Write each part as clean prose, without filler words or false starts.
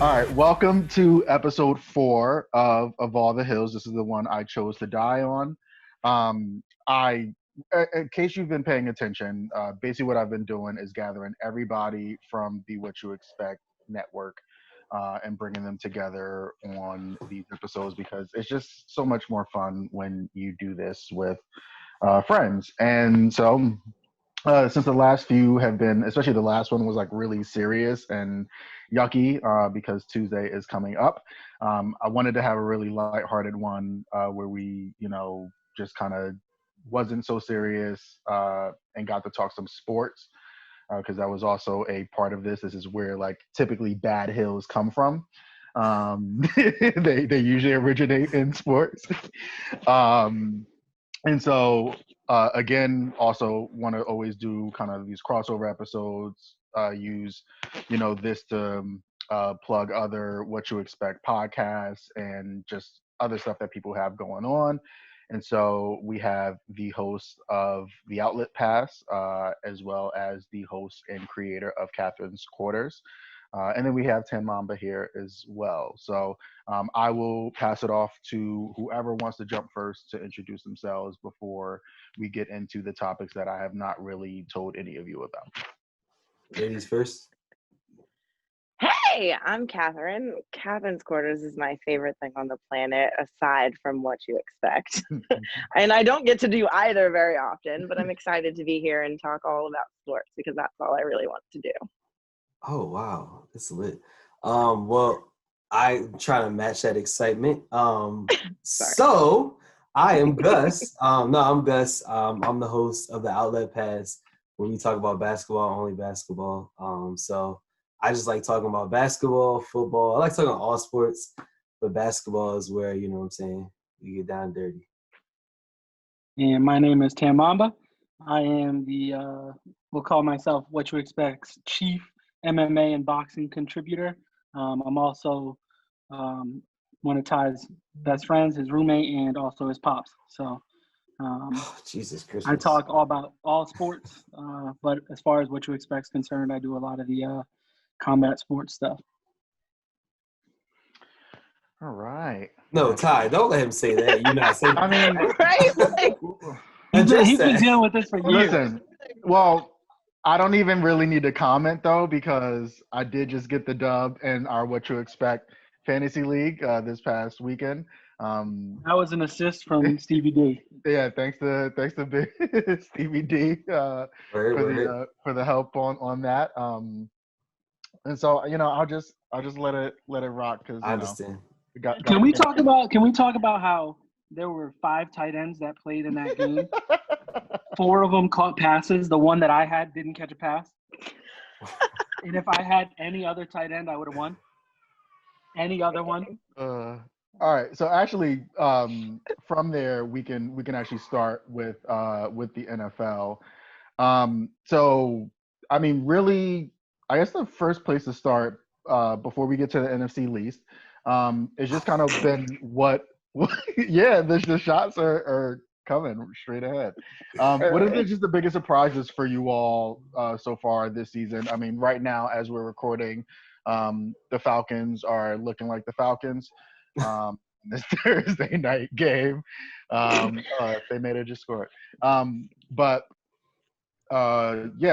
All right, welcome to episode 4 of All the Hills. This is the one I chose to die on. In case you've been paying attention, basically what I've been doing is gathering everybody from the What You Expect network and bringing them together on these episodes because it's just so much more fun when you do this with friends. And so since the last few have been, especially the last one was like really serious and yucky because Tuesday is coming up. I wanted to have a really lighthearted one where we, just kind of wasn't so serious and got to talk some sports because that was also a part of this. This is where like typically bad hills come from. They usually originate in sports. And so again, also want to always do kind of these crossover episodes, use this to plug other What You Expect podcasts and just other stuff that people have going on. And so we have the host of the Outlet Pass, as well as the host and creator of Katherine's Quarters. And then we have Tan Mamba here as well. So I will pass it off to whoever wants to jump first to introduce themselves before we get into the topics that I have not really told any of you about. Ladies first. Hey, I'm Katherine. Katherine's Quarters is my favorite thing on the planet, aside from What You Expect. And I don't get to do either very often, but I'm excited to be here and talk all about sports because that's all I really want to do. Oh, wow. That's lit. Well, I try to match that excitement. So I am Gus. I'm Gus. I'm the host of the Outlet Pass where we talk about basketball, only basketball. So I just like talking about basketball, football. I like talking about all sports, but basketball is where, you know what I'm saying, you get down dirty. And my name is Tan Mamba. I am the, we'll call myself What You Expect's chief MMA and boxing contributor. I'm also one of Ty's best friends, his roommate, and also his pops. So Jesus Christmas. I talk all about all sports, but as far as What You Expect's concerned, I do a lot of the combat sports stuff. All right. No, Ty, don't let him say that. You're not saying. I mean, Right? Like, He's been dealing with this for years. Listen, well, I don't even really need to comment though because I did just get the dub in our What You Expect fantasy league this past weekend. That was an assist from Stevie D. Yeah, thanks to big Stevie D for the help on that. And so I'll just let it rock because I understand. Can we talk about how there were 5 tight ends that played in that game? 4 of them caught passes. The one that I had didn't catch a pass. And if I had any other tight end, I would have won. Any other one? All right. So actually, from there we can actually start with the NFL. So I mean, really, I guess the first place to start before we get to the NFC least is just kind of been what yeah, the shots are coming straight ahead. What have been just the biggest surprises for you all so far this season? I mean, right now as we're recording, the Falcons are looking like the Falcons. This Thursday night game, if they made it, just score it. But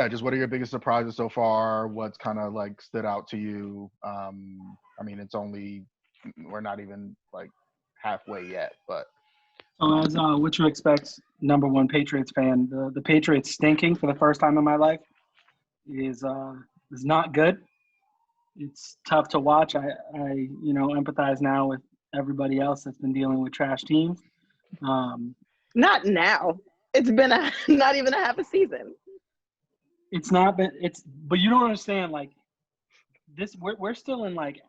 just what are your biggest surprises so far? What's kind of like stood out to you? I mean, we're not even like halfway yet, but. So as What You Expect's number one Patriots fan, the Patriots stinking for the first time in my life is not good. It's tough to watch. I empathize now with everybody else that's been dealing with trash teams. not now. It's been not even a half a season. But you don't understand, like, this, we're still in, like,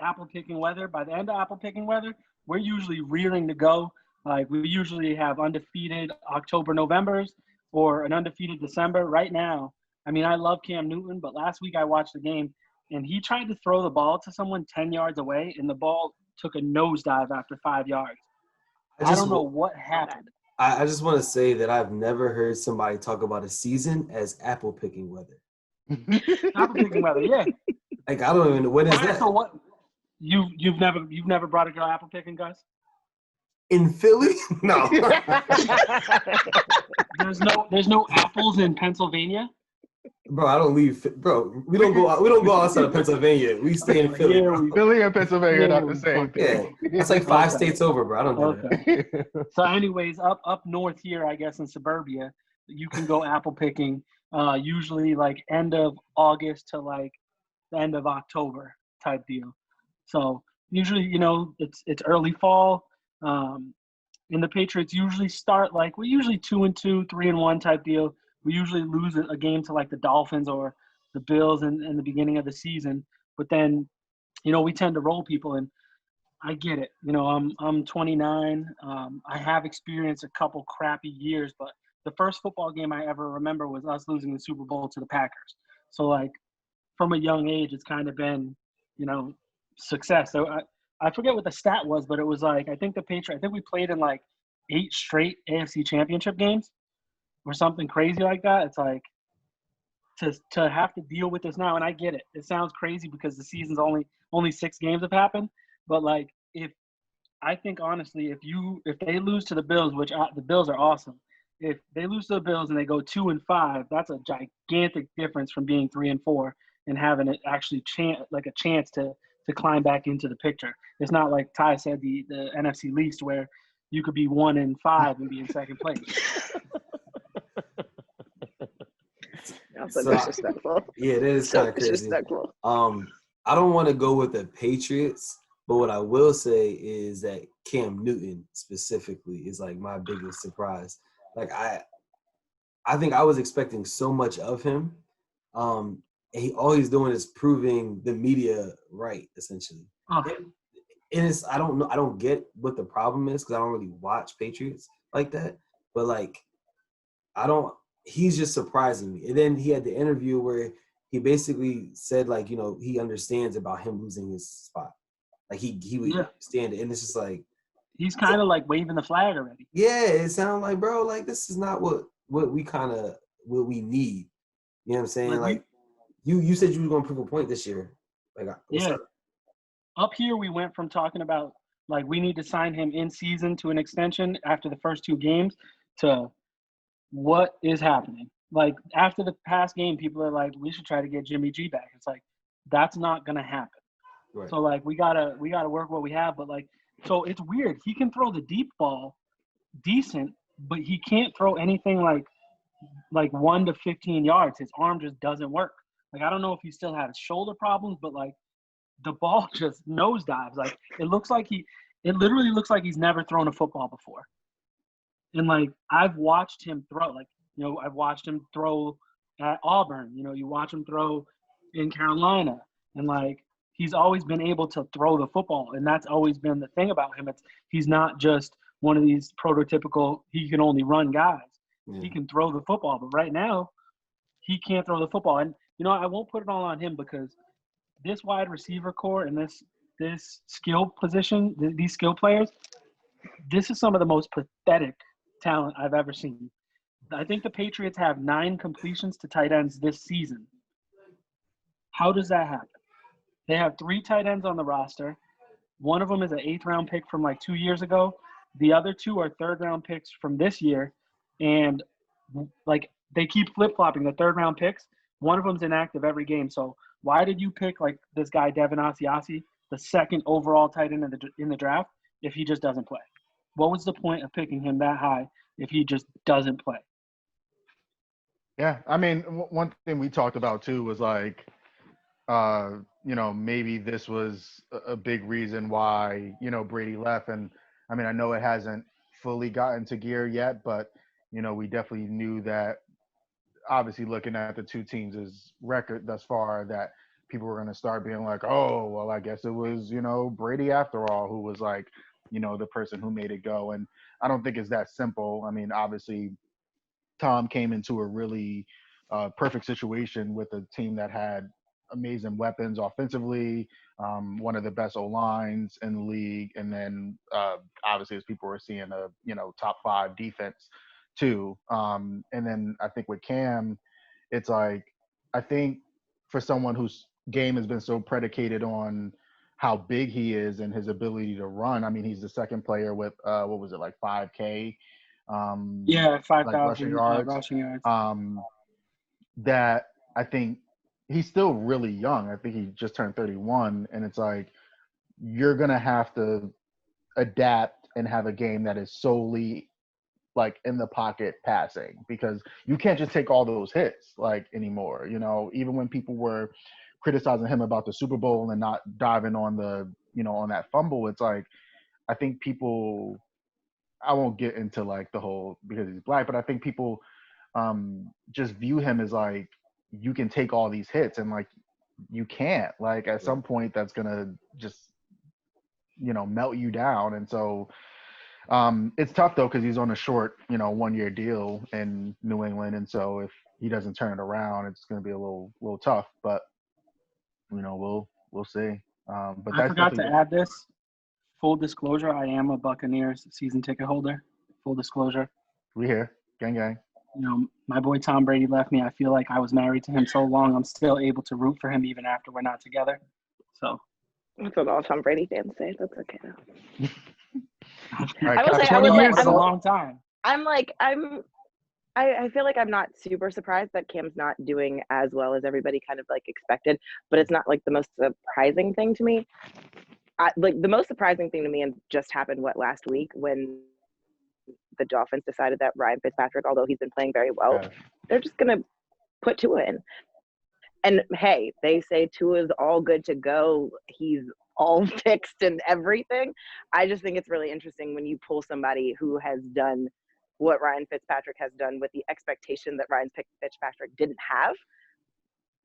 apple picking weather. By the end of apple picking weather, we're usually rearing to go. Like, we usually have undefeated October, Novembers, or an undefeated December. Right now, I mean, I love Cam Newton, but last week I watched the game, and he tried to throw the ball to someone 10 yards away, and the ball took a nosedive after 5 yards. I don't know what happened. I just want to say that I've never heard somebody talk about a season as apple picking weather. Apple picking weather, yeah. Like, I don't even know. What is that? You've never brought a girl apple picking, Gus? In Philly? No. There's no apples in Pennsylvania. Bro, I don't leave. Bro, we don't go outside of Pennsylvania. We stay in Philly. Bro. Philly and Pennsylvania are not the same thing. Yeah, that's like 5 states over, bro. I don't do that. So, anyways, up north here, I guess in suburbia, you can go apple picking. Usually like end of August to like the end of October type deal. So usually, it's early fall. And the Patriots usually start like we're usually 2-2, 3-1 type deal. We usually lose a game to like the Dolphins or the Bills in the beginning of the season. But then, we tend to roll people, and I get it. I'm 29. I have experienced a couple crappy years, but the first football game I ever remember was us losing the Super Bowl to the Packers. So like from a young age, it's kind of been, success. So I forget what the stat was, but it was like I think we played in like 8 straight AFC Championship games or something crazy like that. It's like to have to deal with this now, and I get it. It sounds crazy because the season's only 6 games have happened, but like I think honestly, if they lose to the Bills, which the Bills are awesome, if they lose to the Bills and they go 2-5, that's a gigantic difference from being 3-4 and having it actually a chance to climb back into the picture. It's not like Ty said, the NFC least where you could be 1-5 and be in second place. That's so disrespectful. Yeah, that is kind of crazy. Disrespectful. I don't want to go with the Patriots, but what I will say is that Cam Newton specifically is like my biggest surprise. Like I think I was expecting so much of him. And all he's doing is proving the media right, essentially. And it's I don't get what the problem is because I don't really watch Patriots like that. But like he's just surprising me. And then he had the interview where he basically said like, he understands about him losing his spot. Like he would understand it. And it's just like he's kind of like waving the flag already. Yeah, it sounds like, bro, like this is not what we what we need. You know what I'm saying? Like you said you were gonna prove a point this year. Like up here we went from talking about like we need to sign him in season to an extension after the first 2 games to what is happening. Like after the past game, people are like, we should try to get Jimmy G back. It's like that's not gonna happen. Right. So like we gotta work what we have, but like so it's weird. He can throw the deep ball decent, but he can't throw anything like 1 to 15 yards. His arm just doesn't work. Like I don't know if he still has shoulder problems, but like the ball just nosedives. Like it literally looks like he's never thrown a football before. And like I've watched him throw, like I've watched him throw at Auburn. You watch him throw in Carolina, and like he's always been able to throw the football, and that's always been the thing about him. He's not just one of these prototypical he can only run guys. He can throw the football, but right now he can't throw the football. And I won't put it all on him because this wide receiver core and this skill position, these skill players, this is some of the most pathetic talent I've ever seen. I think the Patriots have 9 completions to tight ends this season. How does that happen? They have 3 tight ends on the roster. One of them is an 8th round pick from like 2 years ago. The other 2 are 3rd round picks from this year. And like they keep flip-flopping the 3rd round picks. One of them's inactive every game. So why did you pick like this guy, Devin Asiasi, the 2nd overall tight end in the draft, if he just doesn't play? What was the point of picking him that high if he just doesn't play? Yeah, I mean, one thing we talked about too was like, maybe this was a big reason why, Brady left. And I mean, I know it hasn't fully gotten to gear yet, but, we definitely knew that obviously looking at the 2 teams' record thus far that people were going to start being like, oh, well, I guess it was, Brady after all, who was like, the person who made it go. And I don't think it's that simple. I mean, obviously Tom came into a really perfect situation with a team that had amazing weapons offensively, one of the best O-lines in the league, and then obviously as people were seeing a top 5 defense too. And then I think with Cam, it's like I think for someone whose game has been so predicated on how big he is and his ability to run. I mean, he's the second player with what was it, like 5K, Yeah, like rushing 5,000 yards. rushing yards. That I think he's still really young. I think he just turned 31, and it's like you're gonna have to adapt and have a game that is solely like in the pocket passing, because you can't just take all those hits like anymore. You know, even when people were criticizing him about the Super Bowl and not diving on the, you know, on that fumble, it's like I think people, I won't get into like the whole because he's black, but I think people just view him as like you can take all these hits, and like you can't. Like at some point that's gonna just, you know, melt you down. And so it's tough though because he's on a short, you know, 1-year deal in New England, and so if he doesn't turn it around, it's going to be a little tough. But you know, we'll see. But I that's forgot to definitely add this. Full disclosure, I am a Buccaneers season ticket holder. Full disclosure. we here, gang gang. You know, my boy Tom Brady left me. I feel like I was married to him so long, I'm still able to root for him even after we're not together. So That's what all Tom Brady fans say. That's okay though. All right, I will say, 20 years is a I'm- long time. I feel like I'm not super surprised that Cam's not doing as well as everybody kind of like expected, but it's not like the most surprising thing to me. Like the most surprising thing to me and just happened last week when the Dolphins decided that Ryan Fitzpatrick, although he's been playing very well, they're just gonna put Tua in. And hey, they say Tua's all good to go. He's all fixed and everything. I just think it's really interesting when you pull somebody who has done what Ryan Fitzpatrick has done with the expectation that Ryan Fitzpatrick didn't have,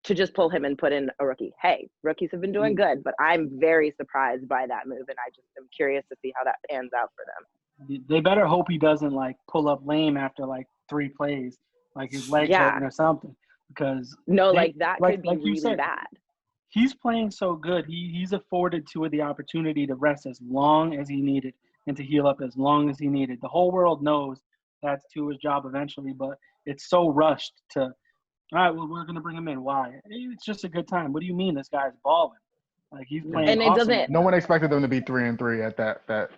to just pull him and put in a rookie. Hey, rookies have been doing good, but I'm very surprised by that move, and I just am curious to see how that pans out for them. They better hope he doesn't like pull up lame after like 3 plays, like his leg hurting or something. Because that could be like you really said, bad. He's playing so good. He's afforded Tua the opportunity to rest as long as he needed and to heal up as long as he needed. The whole world knows that's Tua's job eventually, but it's so rushed to, all right, well, we're going to bring him in. Why? It's just a good time. What do you mean this guy's balling? Like he's playing And it awesome. doesn't. No one expected them to be 3-3 at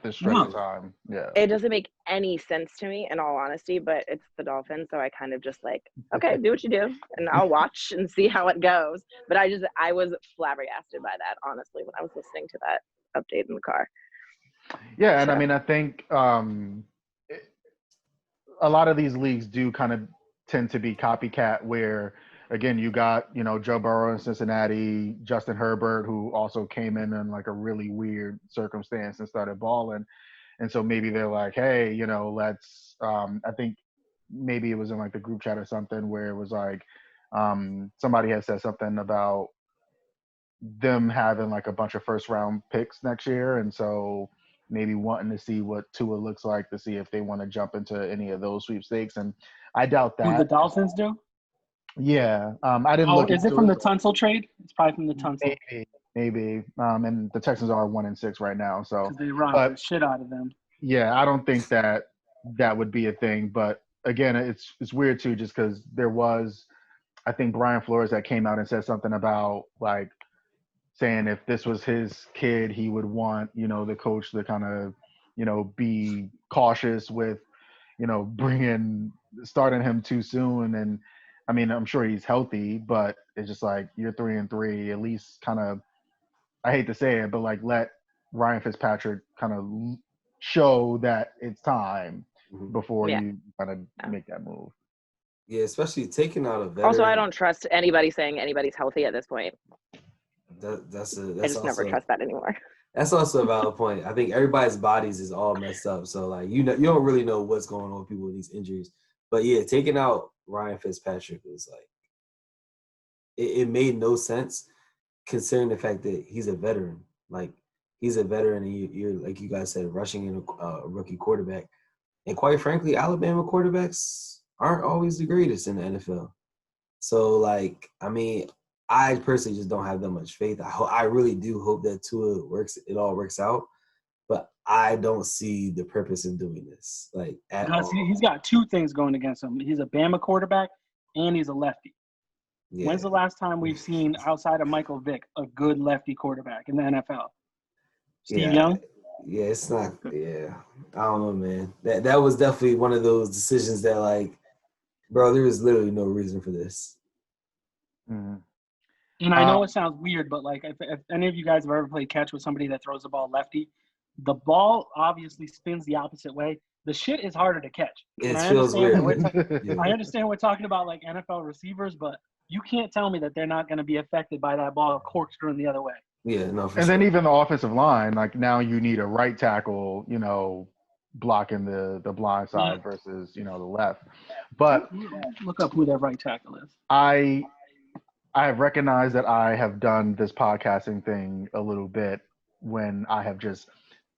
this stretch of time. Yeah. It doesn't make any sense to me, in all honesty, but it's the Dolphins, so I kind of just like, okay, do what you do, and I'll watch and see how it goes. But I was flabbergasted by that, honestly, when I was listening to that update in the car. Yeah, and I mean, I think a lot of these leagues do kind of tend to be copycat where, again, you got, you know, Joe Burrow in Cincinnati, Justin Herbert, who also came in like a really weird circumstance and started balling. And so maybe they're like, hey, you know, let's I think maybe it was in like the group chat or something where it was like somebody had said something about them having like a bunch of first round picks next year. And so maybe wanting to see what Tua looks like to see if they want to jump into any of those sweepstakes. And I doubt that. Who the Dolphins do? Yeah. I didn't look. Is it from the Tunsil trade? It's probably from the Tunsil. Maybe. And the Texans are 1-6 right now. So they robbed the shit out of them. Yeah, I don't think that would be a thing. But again, it's weird too, just because there was, I think, Brian Flores that came out and said something about like saying if this was his kid, he would want, you know, the coach to kind of, you know, be cautious with, you know, starting him too soon. And I mean, I'm sure he's healthy, but it's just like you're 3-3, at least kind of, I hate to say it, but like let Ryan Fitzpatrick kind of show that it's time before you kind of make that move. Yeah, especially taking out a veteran. Also, I don't trust anybody saying anybody's healthy at this point. I just never trust that anymore. That's also a valid point. I think everybody's bodies is all messed up. So like you don't really know what's going on with people with these injuries. But yeah, taking out Ryan Fitzpatrick was like it made no sense considering the fact that he's a veteran. Like he's a veteran and you're like you guys said, rushing in a rookie quarterback. And quite frankly, Alabama quarterbacks aren't always the greatest in the NFL. So like, I mean, I personally just don't have that much faith. I really do hope that Tua it all works out, but I don't see the purpose in doing this. Like at all. He's got 2 things going against him. He's a Bama quarterback and he's a lefty. Yeah. When's the last time we've seen, outside of Michael Vick, a good lefty quarterback in the NFL? Steve Young. Yeah, it's not. Yeah, I don't know, man. That was definitely one of those decisions that, like, bro, there is literally no reason for this. Mm-hmm. And I know it sounds weird, but like if any of you guys have ever played catch with somebody that throws the ball lefty, the ball obviously spins the opposite way. The shit is harder to catch. It And feels weird. I understand we're talking about like NFL receivers, but you can't tell me that they're not going to be affected by that ball corkscrewing the other way. Yeah, no, for and sure. then even the offensive line, like now you need a right tackle, blocking the blind side versus, the left. But Look up who that right tackle is. I have recognized that I have done this podcasting thing a little bit when I have just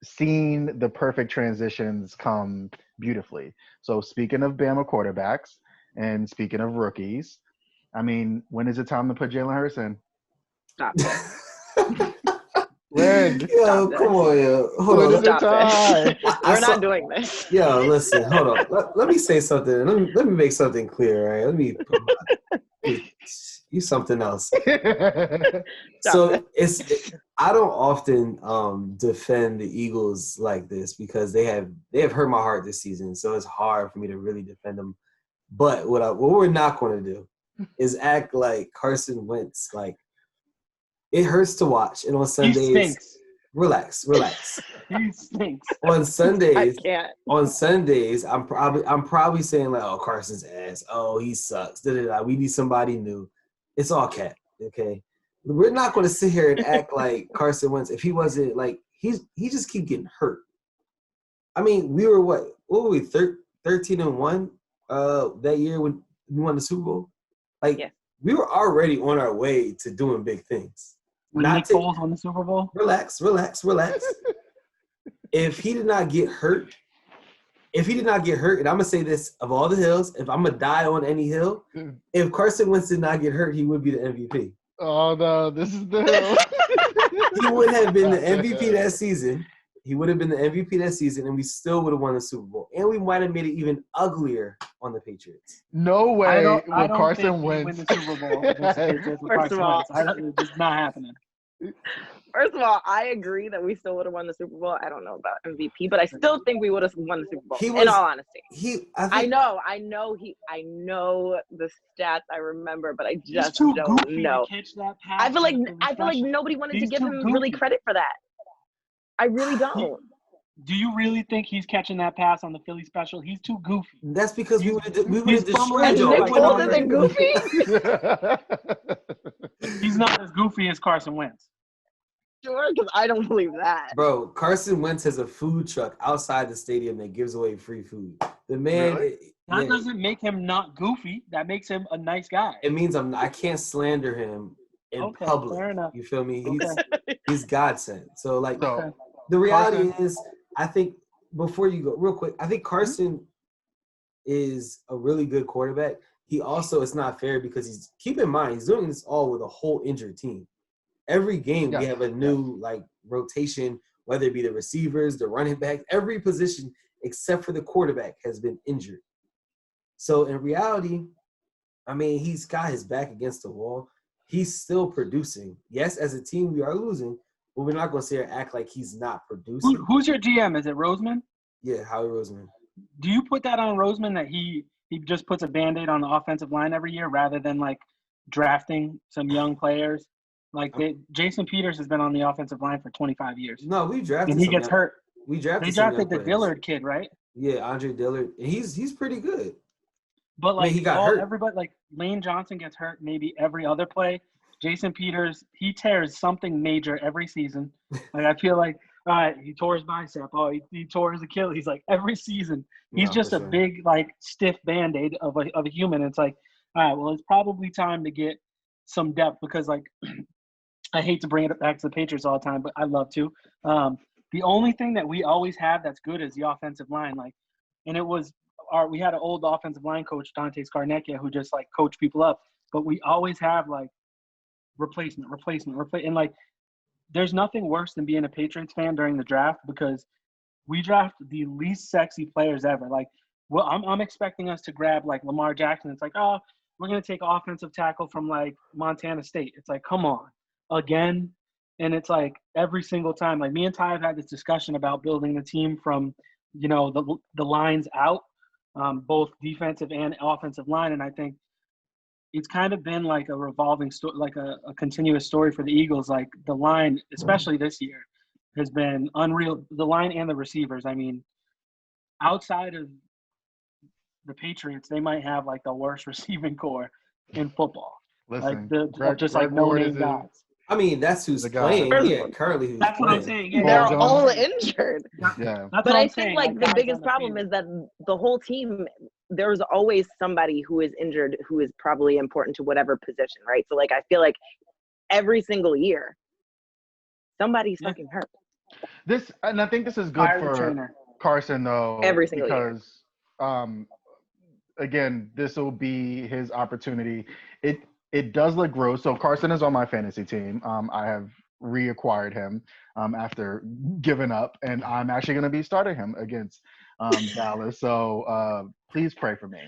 seen the perfect transitions come beautifully. So speaking of Bama quarterbacks and speaking of rookies, I mean, when is it time to put Jalen Hurts in? Stop it. When? Yo, come on, yo. Hold When on. is it time? We're not doing this. Yo, listen, hold on. Let me say something. Let me make something clear, right? Let me you something else. So I don't often defend the Eagles like this because they have hurt my heart this season. So it's hard for me to really defend them. But what we're not going to do is act like Carson Wentz. Like, it hurts to watch. And on Sundays, he stinks. Relax. He stinks. On Sundays, I can't. On Sundays, I'm probably saying like, oh, Carson's ass. Oh, he sucks. Da-da-da. We need somebody new. It's all cat. Okay, we're not going to sit here and act like Carson Wentz if he wasn't like he just keep getting hurt. I mean, we were what were we 13-1 that year when we won the Super Bowl? Like, we were already on our way to doing big things. When Nick Foles won the Super Bowl? Relax. If he did not get hurt, and I'm going to say this, of all the hills, if I'm going to die on any hill, if Carson Wentz did not get hurt, he would be the MVP. Oh, no, this is the hill. He would have been the MVP that season. And we still would have won the Super Bowl. And we might have made it even uglier on the Patriots. No way I don't Carson think Wentz win the Super Bowl against the Patriots with Carson Wentz. It's not happening. First of all, I agree that we still would have won the Super Bowl. I don't know about MVP, but I still think we would have won the Super Bowl. In all honesty, I know the stats. I remember, but I just don't know. I feel like nobody wanted to give him really credit for that. I really don't. Do you really think he's catching that pass on the Philly special? He's too goofy. That's because we would have destroyed Nick Foles isn't goofy. He's not as goofy as Carson Wentz. Sure, because I don't believe that. Bro, Carson Wentz has a food truck outside the stadium that gives away free food. The man, really? That doesn't make him not goofy. That makes him a nice guy. It means I can't slander him in public. Fair enough. You feel me? He's God sent. So like, the reality is, I think before you go, real quick, I think Carson is a really good quarterback. He also, it's not fair because keep in mind, he's doing this all with a whole injured team. Every game we have a new like rotation, whether it be the receivers, the running backs, every position except for the quarterback has been injured. So in reality, I mean, he's got his back against the wall. He's still producing. Yes, as a team, we are losing, but we're not going to sit here and act like he's not producing. Who's your GM? Is it Roseman? Yeah, Howie Roseman. Do you put that on Roseman that he just puts a Band-Aid on the offensive line every year rather than like drafting some young players? Like Jason Peters has been on the offensive line for 25 years. No, we drafted. And he gets hurt. They drafted the Dillard kid, right? Yeah, Andre Dillard. He's pretty good. But like he got hurt. Everybody, like Lane Johnson gets hurt maybe every other play. Jason Peters, he tears something major every season. Like I feel like, all right, he tore his bicep. Oh, he tore his Achilles. Like every season, he's just a big like stiff Band-Aid of a human. It's like, all right, well, it's probably time to get some depth because like. I hate to bring it back to the Patriots all the time, but I love to. The only thing that we always have that's good is the offensive line. Like, and we had an old offensive line coach, Dante Scarnecchia, who just like coached people up. But we always have like replacement. And like, there's nothing worse than being a Patriots fan during the draft because we draft the least sexy players ever. Like, well, I'm expecting us to grab like Lamar Jackson. It's like, oh, we're gonna take offensive tackle from like Montana State. It's like, come on. Again, And it's like every single time, like me and Ty have had this discussion about building the team from, the lines out, both defensive and offensive line. And I think it's kind of been like a revolving story, like a continuous story for the Eagles. Like the line, especially this year, has been unreal. The line and the receivers. I mean, outside of the Patriots, they might have like the worst receiving core in football. Listen, like no-name guys. I mean, that's who's the guy. playing. Yeah, currently who's That's playing. what I'm saying. Yeah, They're Jones. all injured. Yeah. That's But what I I'm think saying, like the guys biggest on problem field. is that the whole team, there's always somebody who is injured who is probably important to whatever position, right? So like I feel like every single year somebody's fucking hurt. And I think this is good Fire the for trainer. Carson though, Every single year. because again, this will be his opportunity. It does look gross. So Carson is on my fantasy team. I have reacquired him after giving up, and I'm actually going to be starting him against Dallas. So please pray for me.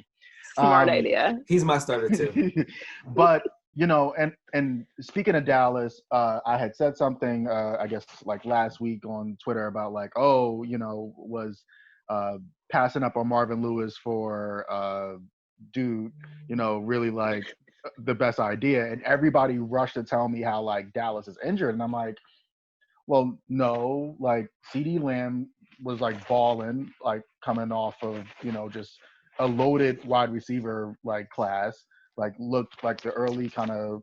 Smart idea. He's my starter too. But and speaking of Dallas, I had said something I guess like last week on Twitter about like, was passing up on Marvin Lewis for dude, really like the best idea, and everybody rushed to tell me how like Dallas is injured, and I'm like, well, no, like CD Lamb was like balling, like coming off of just a loaded wide receiver like class, like looked like the early kind of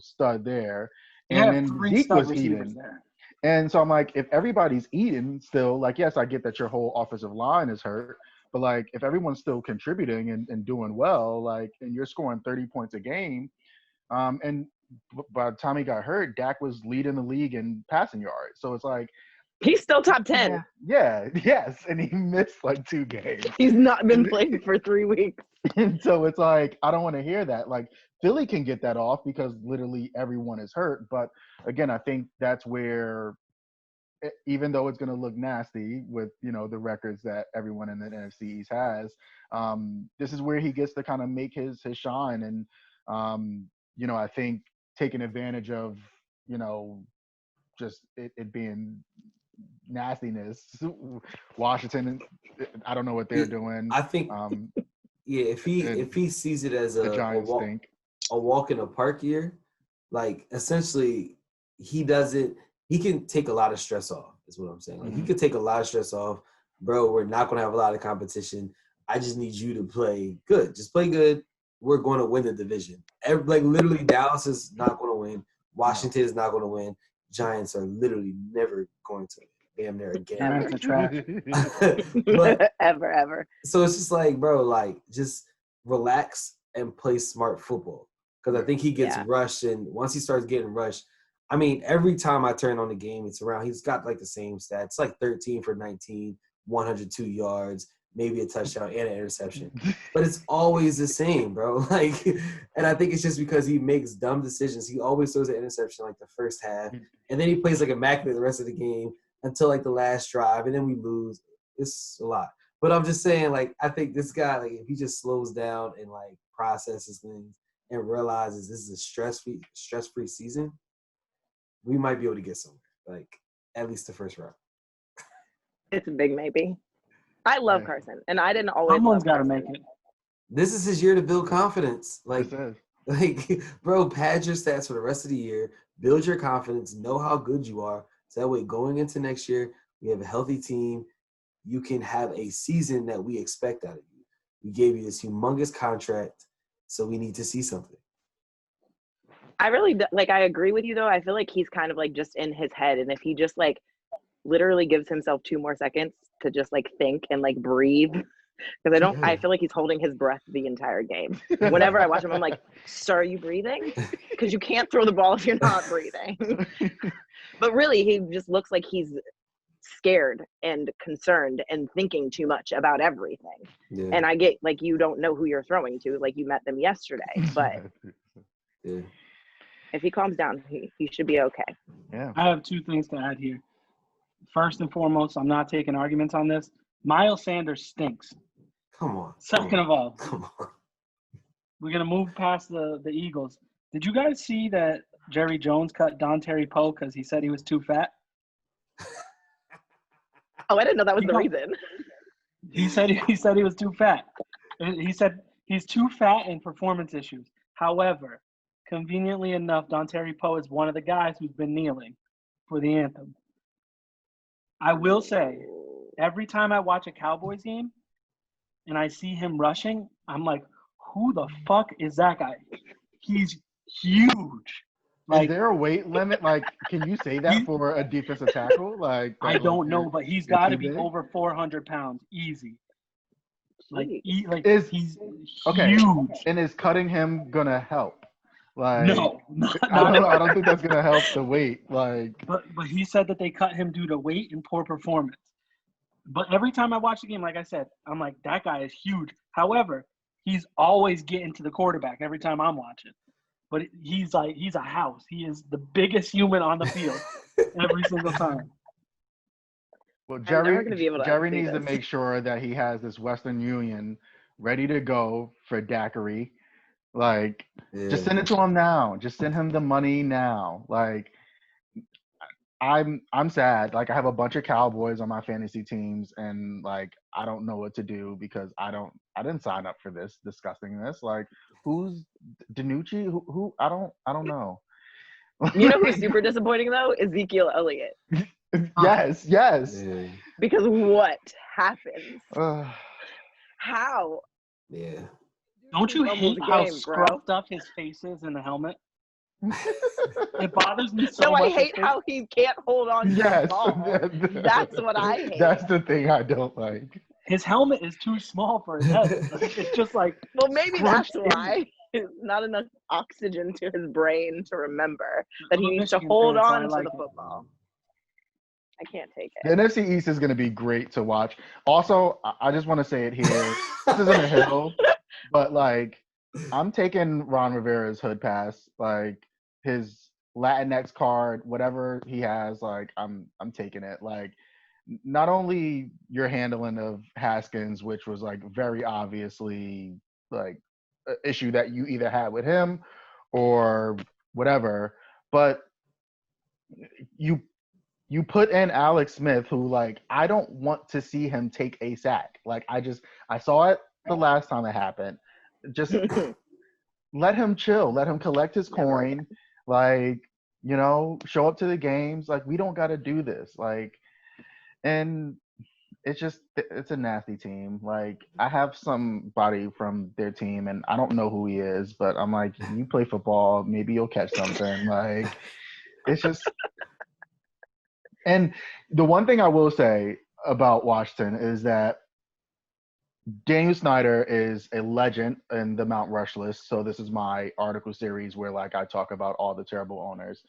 stud there, and then Zeke was eating. There. And so I'm like, if everybody's eating still, like, yes, I get that your whole offensive line is hurt, but like if everyone's still contributing and doing well, like, and you're scoring 30 points a game, and by the time he got hurt, Dak was leading the league in passing yards. So it's like He's still top 10. Yeah, yes, and he missed like 2 games. He's not been playing for 3 weeks. And so it's like, I don't want to hear that. Like Philly can get that off because literally everyone is hurt. But again, I think that's where, even though it's going to look nasty with, the records that everyone in the NFC East has, this is where he gets to kind of make his shine. And, I think taking advantage of, just it being nastiness. Washington, I don't know what they're doing. I think, if he sees it as a walk in the park year, like essentially he can take a lot of stress off. Is what I'm saying. Like he could take a lot of stress off, bro. We're not gonna have a lot of competition. I just need you to play good. Just play good. We're going to win the division. Literally, Dallas is not going to win. Washington is not going to win. Giants are literally never going to win. Damn near again. But ever. So it's just like, bro, like just relax and play smart football. Because I think he gets rushed, and once he starts getting rushed, I mean, every time I turn on the game, it's around. He's got like the same stats, like 13 for 19, 102 yards, maybe a touchdown and an interception. But it's always the same, bro. Like, and I think it's just because he makes dumb decisions. He always throws an interception like the first half, and then he plays like immaculate the rest of the game until like the last drive, and then we lose. It's a lot. But I'm just saying, like, I think this guy, like, if he just slows down and like processes things and realizes this is a stress-free season, we might be able to get somewhere. Like, at least the first round. It's a big maybe. I love Carson, and I didn't always. Someone's got to make it. This is his year to build confidence. Like, Like, bro, pad your stats for the rest of the year. Build your confidence. Know how good you are. So that way, going into next year, we have a healthy team. You can have a season that we expect out of you. We gave you this humongous contract, so we need to see something. I really I agree with you though. I feel like he's kind of like just in his head, and if he just like literally gives himself 2 more seconds to just like think and like breathe, because I feel like he's holding his breath the entire game. Whenever I watch him, I'm like, "Sir, are you breathing? Because you can't throw the ball if you're not breathing." But really, he just looks like he's scared and concerned and thinking too much about everything. Yeah. And I get like you don't know who you're throwing to, like you met them yesterday, but if he calms down, he should be okay. Yeah. I have 2 things to add here. First and foremost, I'm not taking arguments on this. Miles Sanders stinks. Come on. Second of all, come on. We're gonna move past the Eagles. Did you guys see that Jerry Jones cut Don Terry Poe because he said he was too fat? Oh, I didn't know that was the reason. He said he was too fat. He said he's too fat and performance issues. However, conveniently enough, Don Terry Poe is one of the guys who's been kneeling for the anthem. I will say, every time I watch a Cowboys game and I see him rushing, I'm like, who the fuck is that guy? He's huge. Is there a weight limit? Like, can you say that for a defensive tackle? Like, I don't know, but he's got to be over 400 pounds, easy. He's huge. And is cutting him gonna help? Like, no, I don't think that's gonna help the weight. Like, but he said that they cut him due to weight and poor performance. But every time I watch the game, like I said, I'm like, that guy is huge. However, he's always getting to the quarterback every time I'm watching. But he's a house. He is the biggest human on the field every single time. Well, Jerry needs to make sure that he has this Western Union ready to go for Daiquiri. Like, just send it to him now. Just send him the money now. Like, I'm sad. Like, I have a bunch of Cowboys on my fantasy teams, and like, I don't know what to do because I didn't sign up for this disgustingness. Like, who's DiNucci? Who I don't know. You know who's super disappointing though? Ezekiel Elliott. Yes. Yeah. Because what happens? How? Yeah. Don't you hate how scruffed up his face is in the helmet? It bothers me so much. No, I hate how he can't hold on to the ball. That's what I hate. That's the thing I don't like. His helmet is too small for his head. It's just like, well, maybe that's why. Not enough oxygen to his brain to remember that he needs to hold on to the football. I can't take it. The NFC East is going to be great to watch. Also, I just want to say it here. This isn't a hill, but like, I'm taking Ron Rivera's hood pass, like his Latinx card, whatever he has. Like, I'm taking it. Like, not only your handling of Haskins, which was like very obviously like an issue that you either had with him or whatever, but you put in Alex Smith, who like, I don't want to see him take a sack. Like, I saw it the last time it happened. Just let him chill. Let him collect his coin. Like, show up to the games. Like, we don't got to do this. Like, and it's a nasty team. Like, I have somebody from their team, and I don't know who he is, but I'm like, you play football, maybe you'll catch something. Like, it's just. And the one thing I will say about Washington is that Daniel Snyder is a legend in the Mount Rush list. So this is my article series where like I talk about all the terrible owners.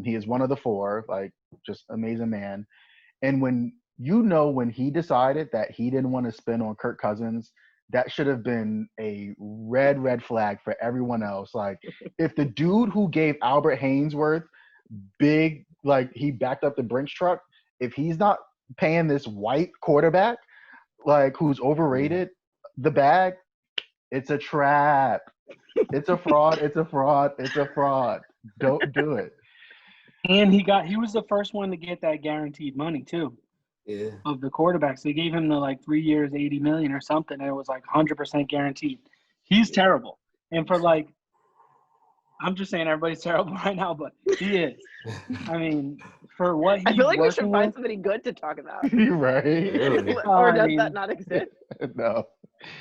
He is one of the four, like, just amazing man. And when he decided that he didn't want to spend on Kirk Cousins, that should have been a red flag for everyone else. Like, if the dude who gave Albert Haynesworth big, like, he backed up the Brinks truck, if he's not paying this white quarterback, like, who's overrated, the bag, it's a trap. It's a fraud. It's a fraud. It's a fraud. Don't do it. And he was the first one to get that guaranteed money too. Yeah. Of the quarterbacks. They gave him the like 3 years, $80 million or something, and it was like 100% guaranteed. He's terrible. And for like, I'm just saying everybody's terrible right now, but he is. I mean, for what he's I feel like we should find with, somebody good to talk about. You're right. Really? Or does that not exist? No.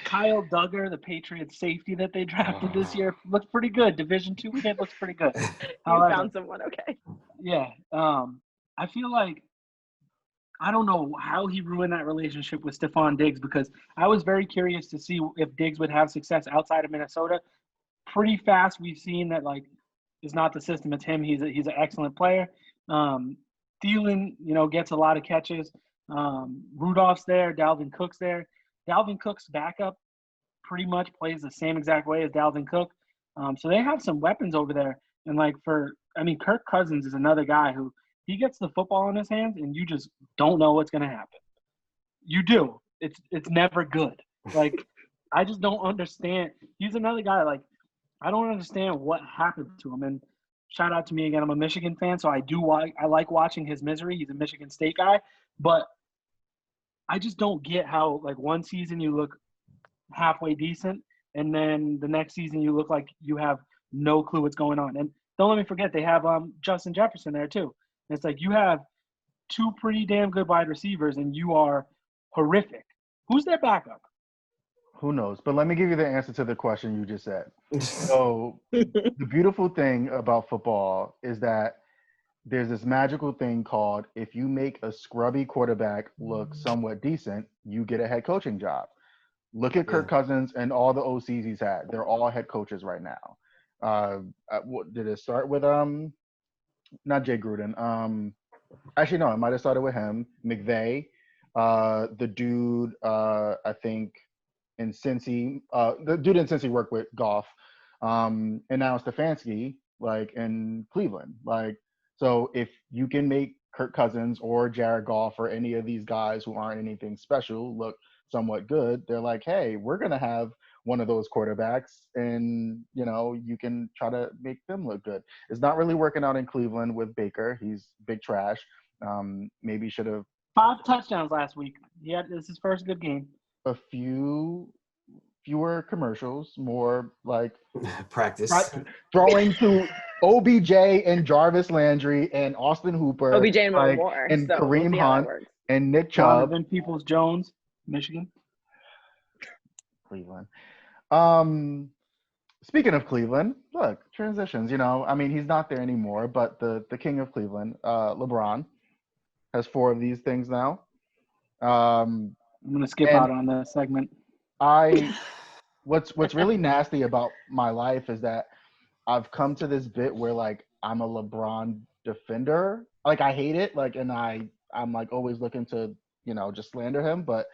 Kyle Duggar, the Patriots safety that they drafted this year, looks pretty good. Division II kid looks pretty good. You found someone, okay. Yeah. I feel like, I don't know how he ruined that relationship with Stephon Diggs, because I was very curious to see if Diggs would have success outside of Minnesota. Pretty fast, we've seen that, like, it's not the system, it's him. He's an excellent player. Thielen, gets a lot of catches. Rudolph's there. Dalvin Cook's there. Dalvin Cook's backup pretty much plays the same exact way as Dalvin Cook. So they have some weapons over there. And, like, Kirk Cousins is another guy who, he gets the football in his hands and you just don't know what's going to happen. You do. It's never good. Like, I just don't understand. He's another guy, like, I don't understand what happened to him. And shout out to me again. I'm a Michigan fan, so I like watching his misery. He's a Michigan State guy, but I just don't get how like one season you look halfway decent, and then the next season you look like you have no clue what's going on. And don't let me forget they have Justin Jefferson there too. And it's like you have two pretty damn good wide receivers, and you are horrific. Who's their backup? Who knows? But let me give you the answer to the question you just said. So the beautiful thing about football is that there's this magical thing called if you make a scrubby quarterback look somewhat decent, you get a head coaching job. Look at Kirk Cousins and all the OCs he's had. They're all head coaches right now. Did it start with not Jay Gruden? Actually, no, it might have started with him. McVay, the dude, I think in Cincy, the dude in Cincy worked with Goff, and now Stefanski, like in Cleveland. Like, so if you can make Kirk Cousins or Jared Goff or any of these guys who aren't anything special look somewhat good, they're like, hey, we're gonna have one of those quarterbacks, and you can try to make them look good. It's not really working out in Cleveland with Baker. He's big trash. Maybe should have 5 touchdowns last week. Yeah, this is his first good game. a fewer commercials, more like practice. Throwing to OBJ and Jarvis Landry and Austin Hooper, OBJ and more, and so Kareem we'll Hunt and Nick Chubb. Donovan Peoples-Jones, Michigan. Cleveland. Speaking of Cleveland, look, transitions. I mean, he's not there anymore, but the king of Cleveland, LeBron, has 4 of these things now. I'm gonna skip out on the segment. What's really nasty about my life is that I've come to this bit where like I'm a LeBron defender. Like I hate it. Like, and I'm like always looking to just slander him. But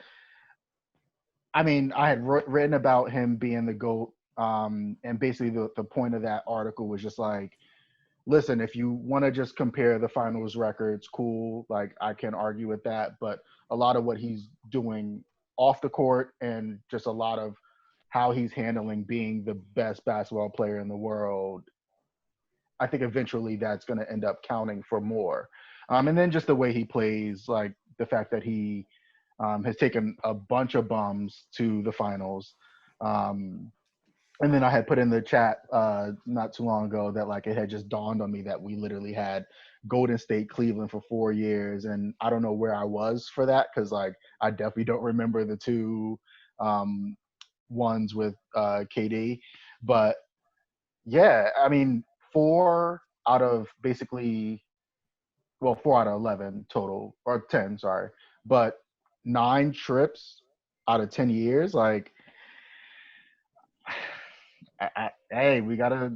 I mean, I had written about him being the GOAT. And basically the point of that article was just like, listen, if you want to just compare the finals records, cool. Like I can argue with that. But a lot of what he's doing off the court and just a lot of how he's handling being the best basketball player in the world, I think eventually that's going to end up counting for more. And then just the way he plays, like the fact that he has taken a bunch of bums to the finals. And then I had put in the chat not too long ago that like it had just dawned on me that we literally had Golden State, Cleveland for 4 years, and I don't know where I was for that because like I definitely don't remember the 2 ones with KD, but yeah, I mean 4 out of 11 total, or 10, sorry, but 9 trips out of 10 years, like. Hey, we gotta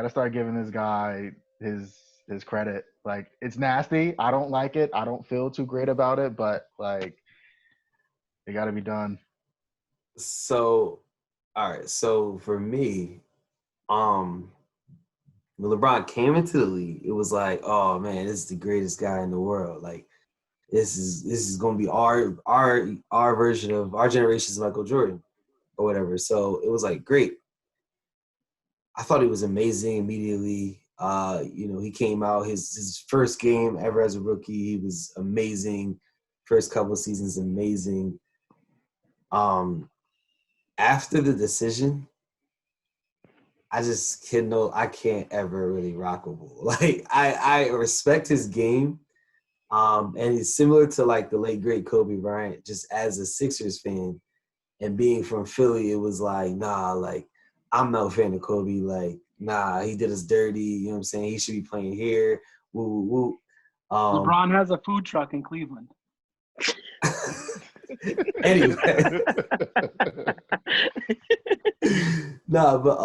start giving this guy his credit. Like it's nasty. I don't like it. I don't feel too great about it, but like it gotta be done. So, all right. So for me, when LeBron came into the league, it was like, oh man, this is the greatest guy in the world. Like this is gonna be our version of our generation's Michael Jordan or whatever. So it was like great. I thought he was amazing immediately. He came out his first game ever as a rookie. He was amazing. First couple of seasons, amazing. After the decision, I can't ever really rock a bull. Like I respect his game. And he's similar to like the late great Kobe Bryant, just as a Sixers fan and being from Philly, it was like, nah, like I'm not a fan of Kobe. Like, nah, he did us dirty. You know what I'm saying? He should be playing here. Woo, woo, woo. LeBron has a food truck in Cleveland. Anyway. No, but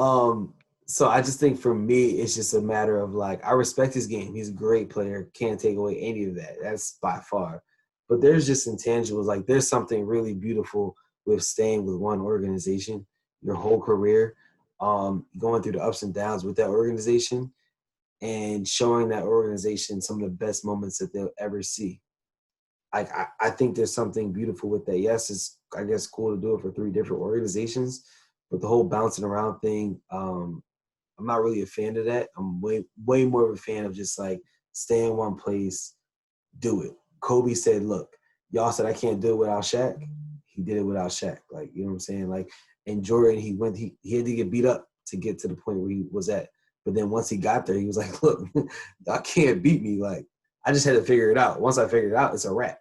so I just think for me, it's just a matter of like, I respect his game. He's a great player. Can't take away any of that. That's by far. But there's just intangibles. Like there's something really beautiful with staying with one organization your whole career, going through the ups and downs with that organization and showing that organization some of the best moments that they'll ever see. I think there's something beautiful with that. Yes, it's, I guess, cool to do it for 3 different organizations, but the whole bouncing around thing, I'm not really a fan of that. I'm way more of a fan of just like stay in one place, do it. Kobe said, look, y'all said I can't do it without Shaq. He did it without Shaq. Like, you know what I'm saying? Like, and Jordan, he had to get beat up to get to the point where he was at. But then once he got there, he was like, look, y'all can't beat me. Like, I just had to figure it out. Once I figured it out, it's a wrap.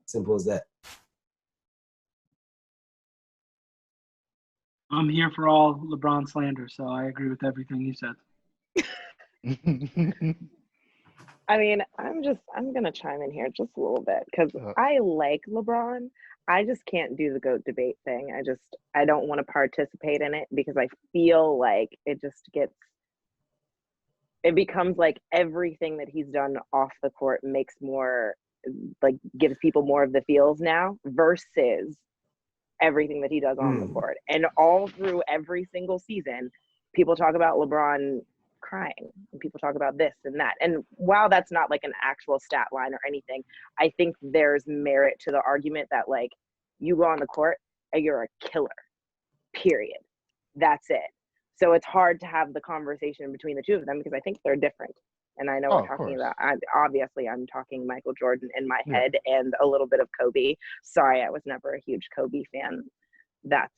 Simple as that. I'm here for all LeBron slander, so I agree with everything you said. I mean, I'm gonna chime in here just a little bit because I like LeBron. I just can't do the GOAT debate thing. I don't want to participate in it because I feel like it becomes like everything that he's done off the court makes more, like, gives people more of the feels now versus everything that he does on the court. And all through every single season, people talk about LeBron crying and people talk about this and that. And while that's not like an actual stat line or anything, I think there's merit to the argument that, like, you go on the court and you're a killer, period. That's it. So it's hard to have the conversation between the two of them because I think they're different. And I know we're talking about, obviously I'm talking Michael Jordan in my head and a little bit of Kobe. Sorry, I was never a huge Kobe fan. That's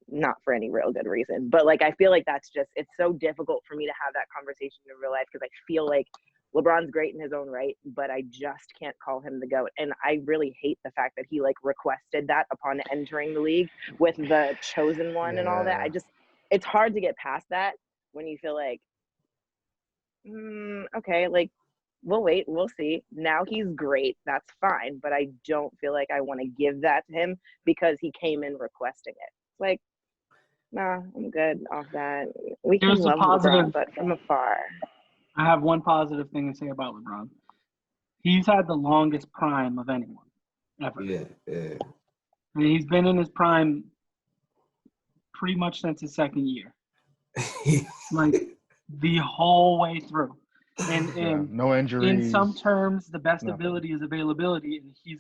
not for any real good reason. But like, I feel like it's so difficult for me to have that conversation in real life because I feel like LeBron's great in his own right, but I just can't call him the GOAT. And I really hate the fact that he like requested that upon entering the league with the chosen one and all that. It's hard to get past that when you feel like, okay, like, we'll wait, we'll see. Now he's great, that's fine, but I don't feel like I want to give that to him because he came in requesting it. It's like, nah, I'm good off that. We can love LeBron, but from afar. I have one positive thing to say about LeBron. He's had the longest prime of anyone ever. Yeah. And he's been in his prime pretty much since his second year. Like, the whole way through. And no injuries. In some terms, the best ability is availability, and he's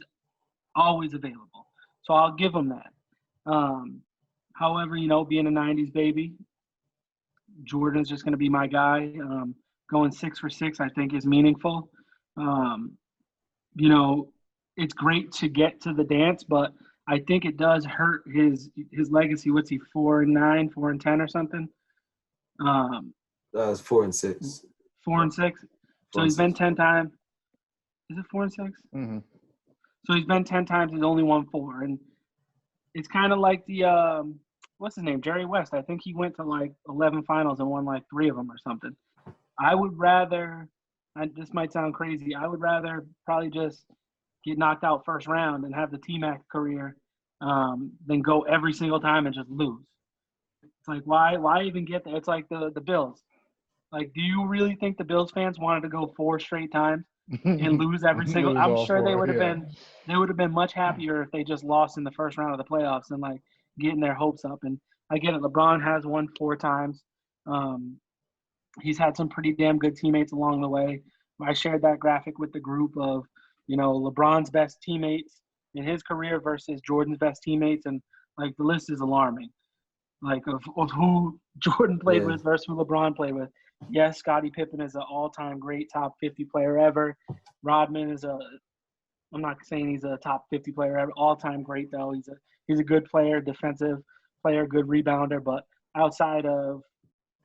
always available. So I'll give him that. However, you know, being a 90s baby, Jordan's just going to be my guy. Going 6 for 6, I think, is meaningful. You know, it's great to get to the dance, but I think it does hurt his legacy. What's he, 4-9, 4-10 or something? It's 4 and 6. 4 and 6. So he's been 10 times. Is it 4 and 6? Mm-hmm. So he's been 10 times. He's only won 4, and it's kind of like the what's his name, Jerry West. I think he went to like 11 finals and won like 3 of them or something. I would rather. This might sound crazy. I would rather probably just get knocked out first round and have the T-Mac career than go every single time and just lose. It's like, why even get there? It's like the Bills. Like, do you really think the Bills fans wanted to go 4 straight times and lose every single? I'm sure they would have been much happier if they just lost in the first round of the playoffs and like getting their hopes up. And I get it. LeBron has won 4 times. He's had some pretty damn good teammates along the way. I shared that graphic with the group of, you know, LeBron's best teammates in his career versus Jordan's best teammates, and like the list is alarming. Like of who Jordan played with versus who LeBron played with. Yes, Scottie Pippen is an all-time great top 50 player ever. Rodman is I'm not saying he's a top 50 player ever, all-time great though. He's a good player, defensive player, good rebounder, but outside of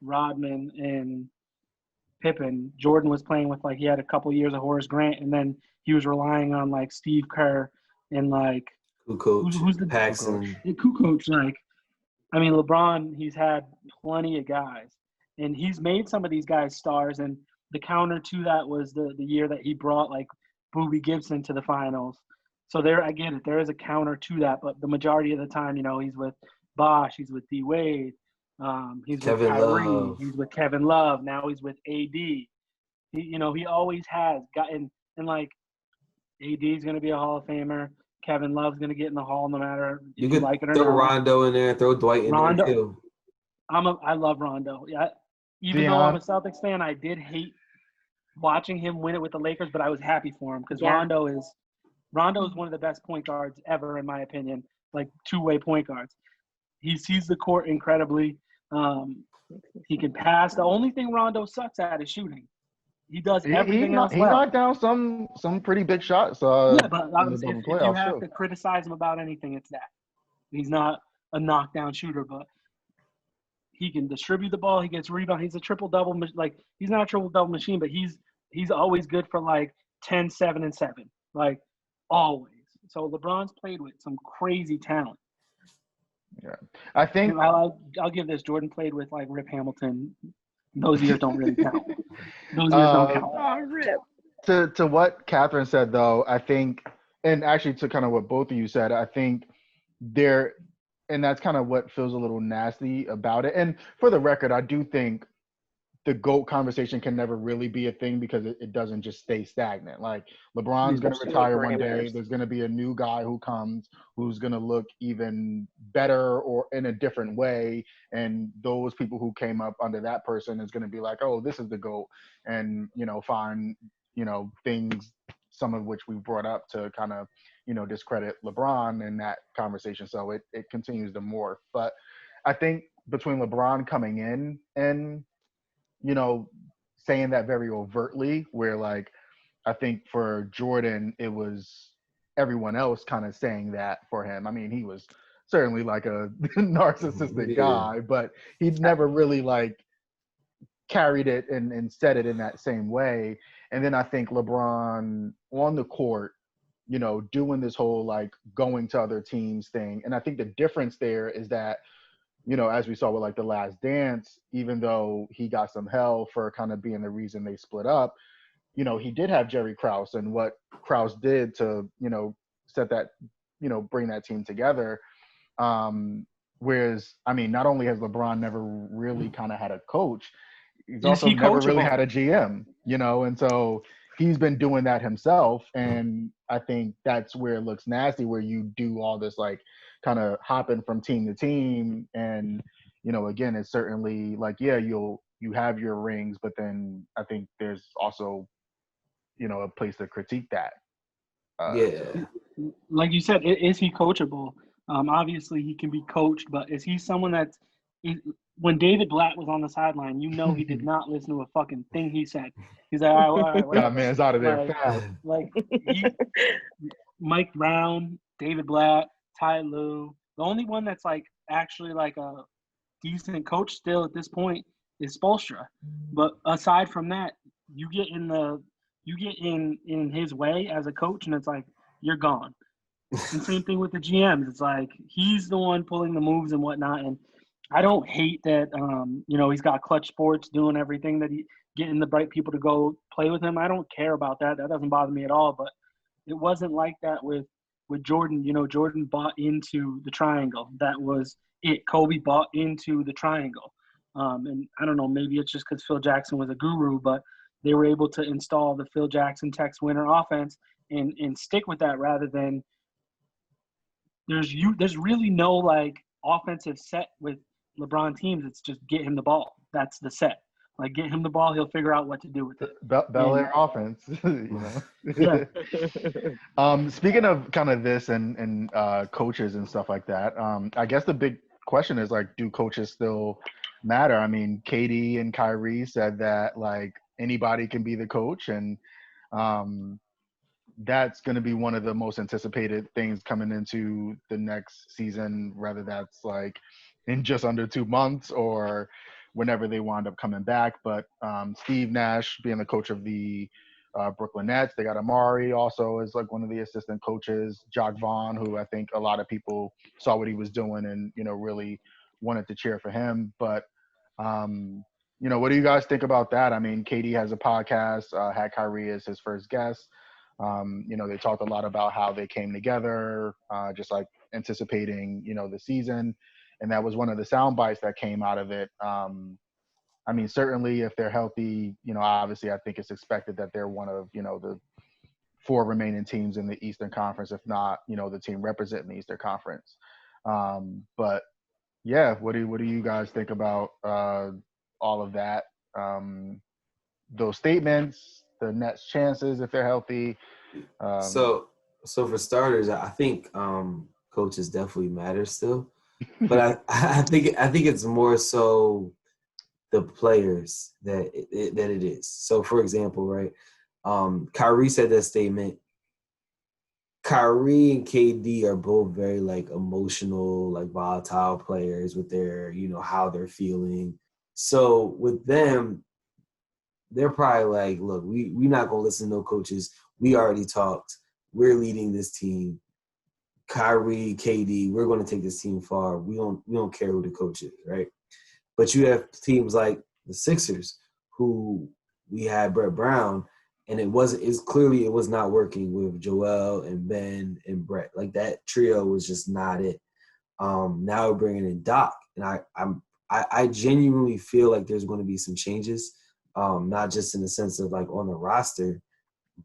Rodman and Pippen, Jordan was playing with, like, he had a couple years of Horace Grant, and then he was relying on like Steve Kerr and like who's the Paxson. Kukoc. Like, I mean, LeBron, he's had plenty of guys, and he's made some of these guys stars. And the counter to that was the year that he brought like Boobie Gibson to the finals. So there, I get it. There is a counter to that, but the majority of the time, you know, he's with Bosh, he's with D Wade. He's Kevin with Kyrie. Love. He's with Kevin Love. Now he's with AD. He always has gotten, and like AD's going to be a Hall of Famer. Kevin Love's going to get in the Hall no matter if you like it or not. Throw not. Rondo in there. Throw Dwight in there too. I love Rondo. Yeah, even though I'm a Celtics fan, I did hate watching him win it with the Lakers, but I was happy for him because Rondo is one of the best point guards ever, in my opinion. Like two-way point guards. He sees the court incredibly. He can pass. The only thing Rondo sucks at is shooting. He does everything else he well. knocked down some pretty big shots. Yeah, but in the double if you playoffs have too. to criticize him about anything, it's that. He's not a knockdown shooter, but he can distribute the ball. He gets rebound. He's a triple-double. Like, he's not a triple-double machine, but he's always good for, like, 10, 7, and 7. Like, always. So LeBron's played with some crazy talent. Yeah, I think I'll give this. Jordan played with, like, Rip Hamilton. Those years don't really count. Those years don't count. Oh, Rip. To what Katherine said, though, I think, and actually to kind of what both of you said, I think there, and that's kind of what feels a little nasty about it. And for the record, I do think the GOAT conversation can never really be a thing because it doesn't just stay stagnant. Like, LeBron's going to retire one day. There's going to be a new guy who comes who's going to look even better or in a different way. And those people who came up under that person is going to be like, oh, this is the GOAT. And, find, things, some of which we brought up to kind of, discredit LeBron in that conversation. So it continues to morph. But I think between LeBron coming in and, saying that very overtly, where, like, I think for Jordan, it was everyone else kind of saying that for him. I mean, he was certainly like a narcissistic guy, but he'd never really, like, carried it and said it in that same way. And then I think LeBron on the court, doing this whole, like, going to other teams thing. And I think the difference there is that, as we saw with, like, The Last Dance, even though he got some hell for kind of being the reason they split up, he did have Jerry Krause and what Krause did to, set that, bring that team together. Whereas, I mean, not only has LeBron never really kind of had a coach, he's also never really had a GM, and so he's been doing that himself. And I think that's where it looks nasty, where you do all this, like, kind of hopping from team to team. And, again, it's certainly like, yeah, you have your rings, but then I think there's also, a place to critique that. Like you said, is he coachable? Obviously he can be coached, but is he someone that's, when David Blatt was on the sideline, he did not listen to a fucking thing he said. He's like, all right, whatever. That man's out of there fast. Mike Brown, David Blatt, Ty Lue. The only one that's, like, actually, like, a decent coach still at this point is Spoelstra. But aside from that, you get in his way as a coach, and it's like, you're gone. And same thing with the GMs. It's like, he's the one pulling the moves and whatnot. And I don't hate that, he's got Clutch Sports doing everything, that he getting the right people to go play with him. I don't care about that. That doesn't bother me at all. But it wasn't like that with Jordan. Jordan bought into the triangle. That was it. Kobe bought into the triangle. And I don't know, maybe it's just because Phil Jackson was a guru, but they were able to install the Phil Jackson Tex Winter offense and stick with that, rather than there's really no, like, offensive set with LeBron teams. It's just get him the ball. That's the set. Like, get him the ball, he'll figure out what to do with it. Bel Air offense. Yeah. Speaking of kind of this and coaches and stuff like that, I guess the big question is, like, do coaches still matter? I mean, KD and Kyrie said that, like, anybody can be the coach, and that's going to be one of the most anticipated things coming into the next season, whether that's, like, in just under 2 months or whenever they wind up coming back. But Steve Nash being the coach of the Brooklyn Nets, they got Amari also as, like, one of the assistant coaches, Jacques Vaughn, who I think a lot of people saw what he was doing and, really wanted to cheer for him. But, what do you guys think about that? I mean, KD has a podcast, had Kyrie as his first guest. They talked a lot about how they came together, just, like, anticipating, the season. And that was one of the sound bites that came out of it. I mean, certainly if they're healthy, obviously I think it's expected that they're one of, the 4 remaining teams in the Eastern Conference, if not, the team representing the Eastern Conference. But yeah, what do you guys think about all of that? Those statements, the Nets' chances if they're healthy. So for starters, I think coaches definitely matter still, but I think it's more so the players that it is. So, for example, right, Kyrie said that statement. Kyrie and KD are both very like emotional, like volatile players with their, how they're feeling. So with them, they're probably like, look, we're not gonna listen to no coaches. We already talked. We're leading this team. Kyrie, KD, we're gonna take this team far. We don't care who the coach is, right? But you have teams like the Sixers, who we had Brett Brown, and it was not working with Joel and Ben and Brett. Like that trio was just not it. Now we're bringing in Doc, and I genuinely feel like there's going to be some changes, not just in the sense of like on the roster,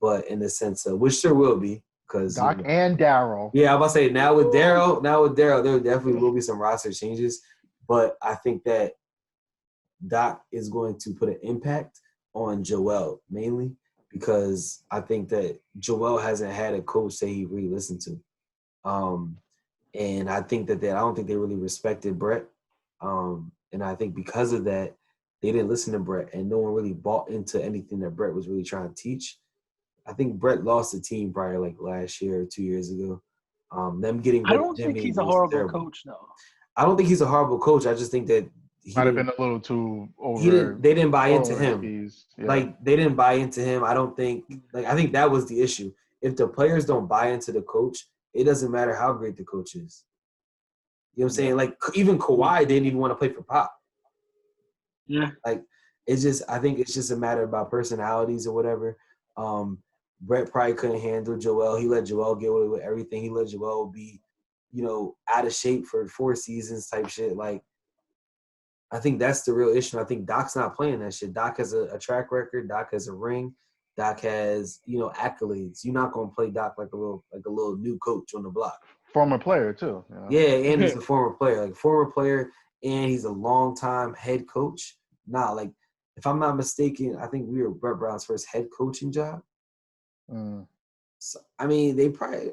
but in the sense of which there will be because Doc and Daryl. Yeah, I'm about to say now with Daryl, there definitely will be some roster changes, but I think that Doc is going to put an impact on Joel mainly because I think that Joel hasn't had a coach that he really listened to. And I think that I don't think they really respected Brett. And I think because of that, they didn't listen to Brett and no one really bought into anything that Brett was really trying to teach. I think Brett lost the team probably like last year or 2 years ago. Them getting rid I don't of Jimmy think he's a was horrible terrible. coach, though. I don't think he's a horrible coach. I just think that Might have been a little too over. They didn't buy into over him. skis. Yeah. Like they didn't buy into him. I don't think. Like I think that was the issue. If the players don't buy into the coach, it doesn't matter how great the coach is. You know what I'm saying? Like even Kawhi didn't even want to play for Pop. Yeah. Like it's just. I think it's just a matter about personalities or whatever. Brett probably couldn't handle Joel. He let Joel get away with everything. He let Joel be, out of shape for 4 seasons type shit. Like, I think that's the real issue. I think Doc's not playing that shit. Doc has a track record. Doc has a ring. Doc has, accolades. You're not gonna play Doc like a little new coach on the block. Former player too. Yeah, and he's a former player, and he's a longtime head coach. Nah, like if I'm not mistaken, I think we were Brett Brown's first head coaching job. So, I mean,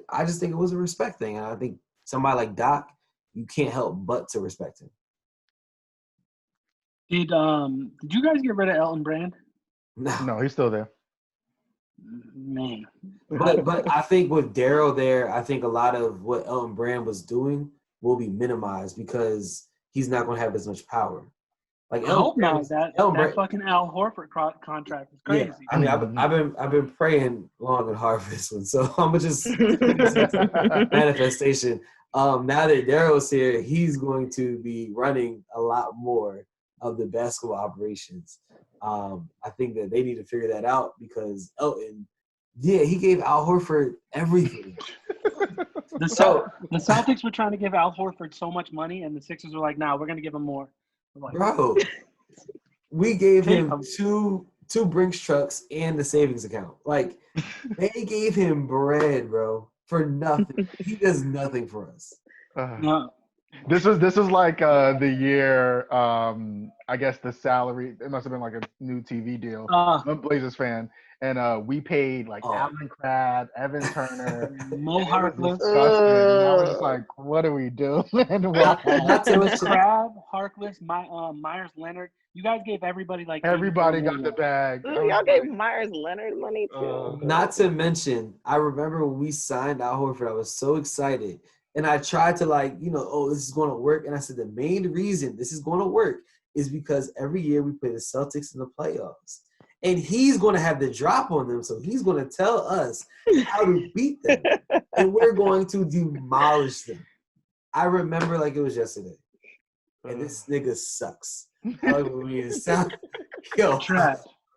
I just think it was a respect thing. And I think somebody like Doc, you can't help but to respect him. Did you guys get rid of Elton Brand? No, he's still there. Man. But I think with Daryl there, I think a lot of what Elton Brand was doing will be minimized because he's not going to have as much power. Like I hope not. That fucking Al Horford contract is crazy. Yeah, I mean, I've been praying long and hard for this one, so I'm gonna just manifestation. Now that Daryl's here, he's going to be running a lot more of the basketball operations. I think that they need to figure that out because Elton, he gave Al Horford everything. The Celtics were trying to give Al Horford so much money, and the Sixers were like, "Nah, we're gonna give him more." Like, bro, we gave him two Brinks trucks and the savings account. Like, they gave him bread, bro, for nothing. He does nothing for us. No. This was like the year. I guess the salary. It must have been like a new TV deal. I'm a Blazers fan, and we paid like Alan Crabb, Evan Turner, Mo Harkless. I was just like, "What are we doing?" It was Crabb, Harkless, Myers Leonard. You guys gave everybody like everybody got the bag. Y'all gave Myers Leonard money too. Not to mention, I remember when we signed Al Horford, I was so excited. And I tried to this is going to work. And I said the main reason this is going to work is because every year we play the Celtics in the playoffs. And he's going to have the drop on them. So he's going to tell us how to beat them. And we're going to demolish them. I remember like it was yesterday. And this nigga sucks. Trash.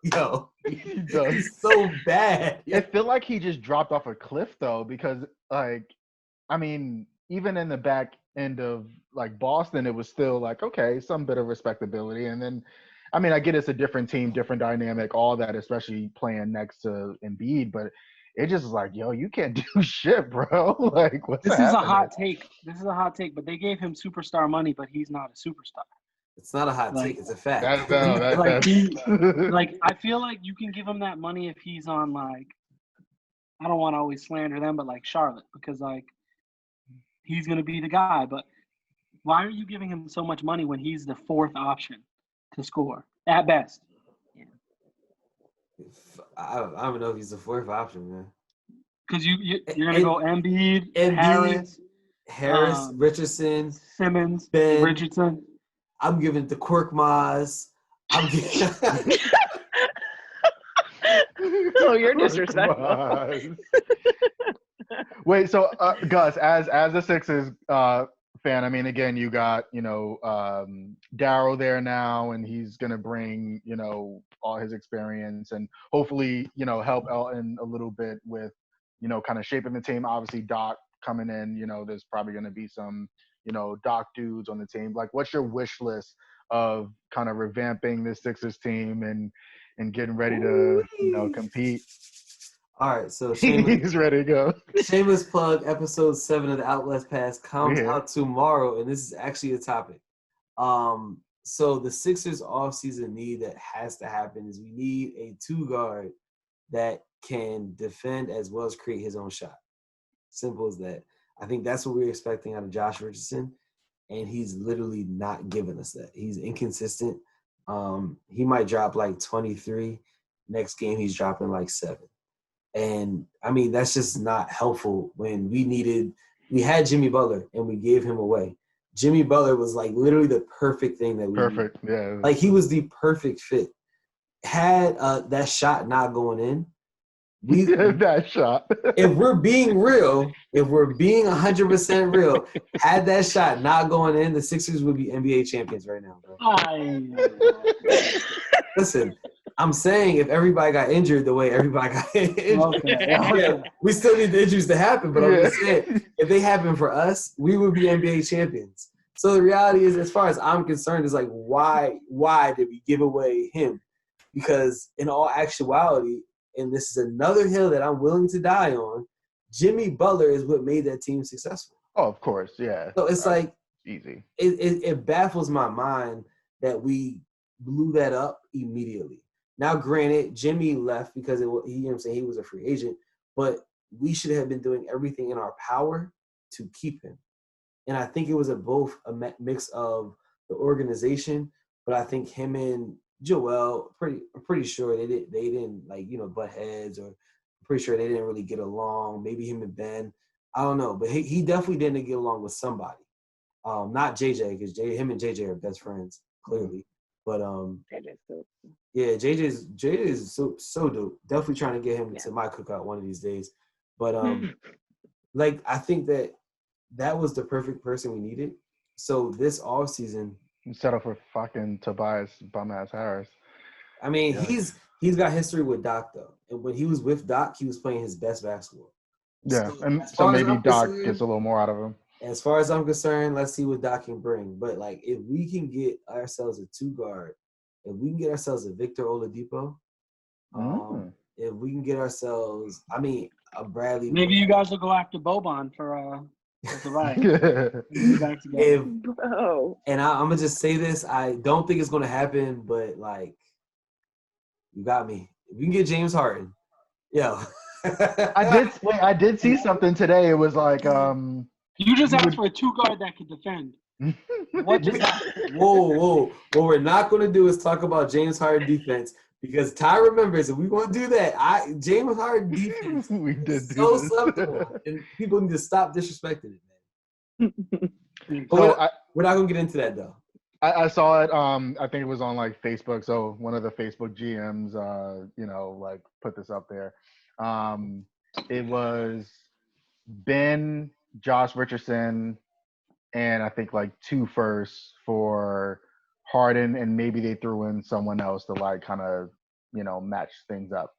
Yo, he does so bad. I feel like he just dropped off a cliff though, because even in the back end of like Boston, it was still like, okay, some bit of respectability. And then, I get it's a different team, different dynamic, all that, especially playing next to Embiid, but it just is like, yo, you can't do shit, bro. Like, what's This happening? is a hot take, but they gave him superstar money, but he's not a superstar. It's not a hot take, it's a fact. I feel like you can give him that money if he's on like, I don't want to always slander them, but like Charlotte, because like he's going to be the guy. But why are you giving him so much money when he's the fourth option? to score at best. I don't know if he's the fourth option, man. Because you're gonna go Embiid, Harris, Richardson, Simmons, Ben, Richardson. I'm giving it to Korkmaz. I'm giving. Oh, you're disrespectful. Wait, so Gus, as a Sixers fan, I mean, again, you got Daryl there now, and he's gonna bring all his experience and hopefully help Elton a little bit with kind of shaping the team. Obviously, Doc coming in, there's probably gonna be some Doc dudes on the team. Like, what's your wish list of kind of revamping this Sixers team and getting ready to compete? All right, so he's ready to go. Shameless plug, episode 7 of the Outlets Pass comes out tomorrow, and this is actually a topic. So the Sixers offseason need that has to happen is we need a 2-guard that can defend as well as create his own shot. Simple as that. I think that's what we're expecting out of Josh Richardson, and he's literally not giving us that. He's inconsistent. He might drop like 23. Next game, he's dropping like 7. And, I mean, that's just not helpful when we had Jimmy Butler and we gave him away. Jimmy Butler was like literally the perfect thing that we needed. Yeah. Like, he was the perfect fit. Had that shot not going in, that shot. If we're being real, if we're being 100% real, had that shot not going in, the Sixers would be NBA champions right now, bro. Listen, I'm saying if everybody got injured the way everybody got injured, yeah, we still need the injuries to happen, but I'm just saying, if they happen for us, we would be NBA champions. So the reality is, as far as I'm concerned, is like, why did we give away him? Because in all actuality, and this is another hill that I'm willing to die on, Jimmy Butler is what made that team successful. Oh, of course, yeah. So it's like easy. It baffles my mind that we blew that up immediately. Now, granted, Jimmy left because he was a free agent, but we should have been doing everything in our power to keep him. And I think it was both a mix of the organization, but I think him and Joel, I'm pretty sure they didn't like, butt heads, or I'm pretty sure they didn't really get along. Maybe him and Ben, I don't know, but he definitely didn't get along with somebody. Not JJ, because him and JJ are best friends, clearly. But yeah, JJ is so dope. Definitely trying to get him to my cookout one of these days. But like, I think that was the perfect person we needed. So this offseason, set up for fucking Tobias bum-ass Harris. I mean, he's got history with Doc, though. And when he was with Doc, he was playing his best basketball. Yeah, so maybe Doc gets a little more out of him. As far as I'm concerned, let's see what Doc can bring. But, like, if we can get ourselves a 2-guard, if we can get ourselves a Victor Oladipo, if we can get ourselves, a Bradley. Maybe you guys will go after Boban for the right. And I'm gonna just say this: I don't think it's gonna happen, but like, you got me. If you can get James Harden, I did see something today. It was like you just asked for a 2-guard that could defend. What just happened? Whoa! What we're not gonna do is talk about James Harden defense. Because Ty remembers, if we want to do that, James Harden defense we did so susceptible, and people need to stop disrespecting it, man. But we're not gonna get into that though. I saw it. I think it was on like Facebook. So one of the Facebook GMs, like put this up there. It was Ben, Josh Richardson, and I think like 2 firsts for Harden, and maybe they threw in someone else to like kind of, match things up.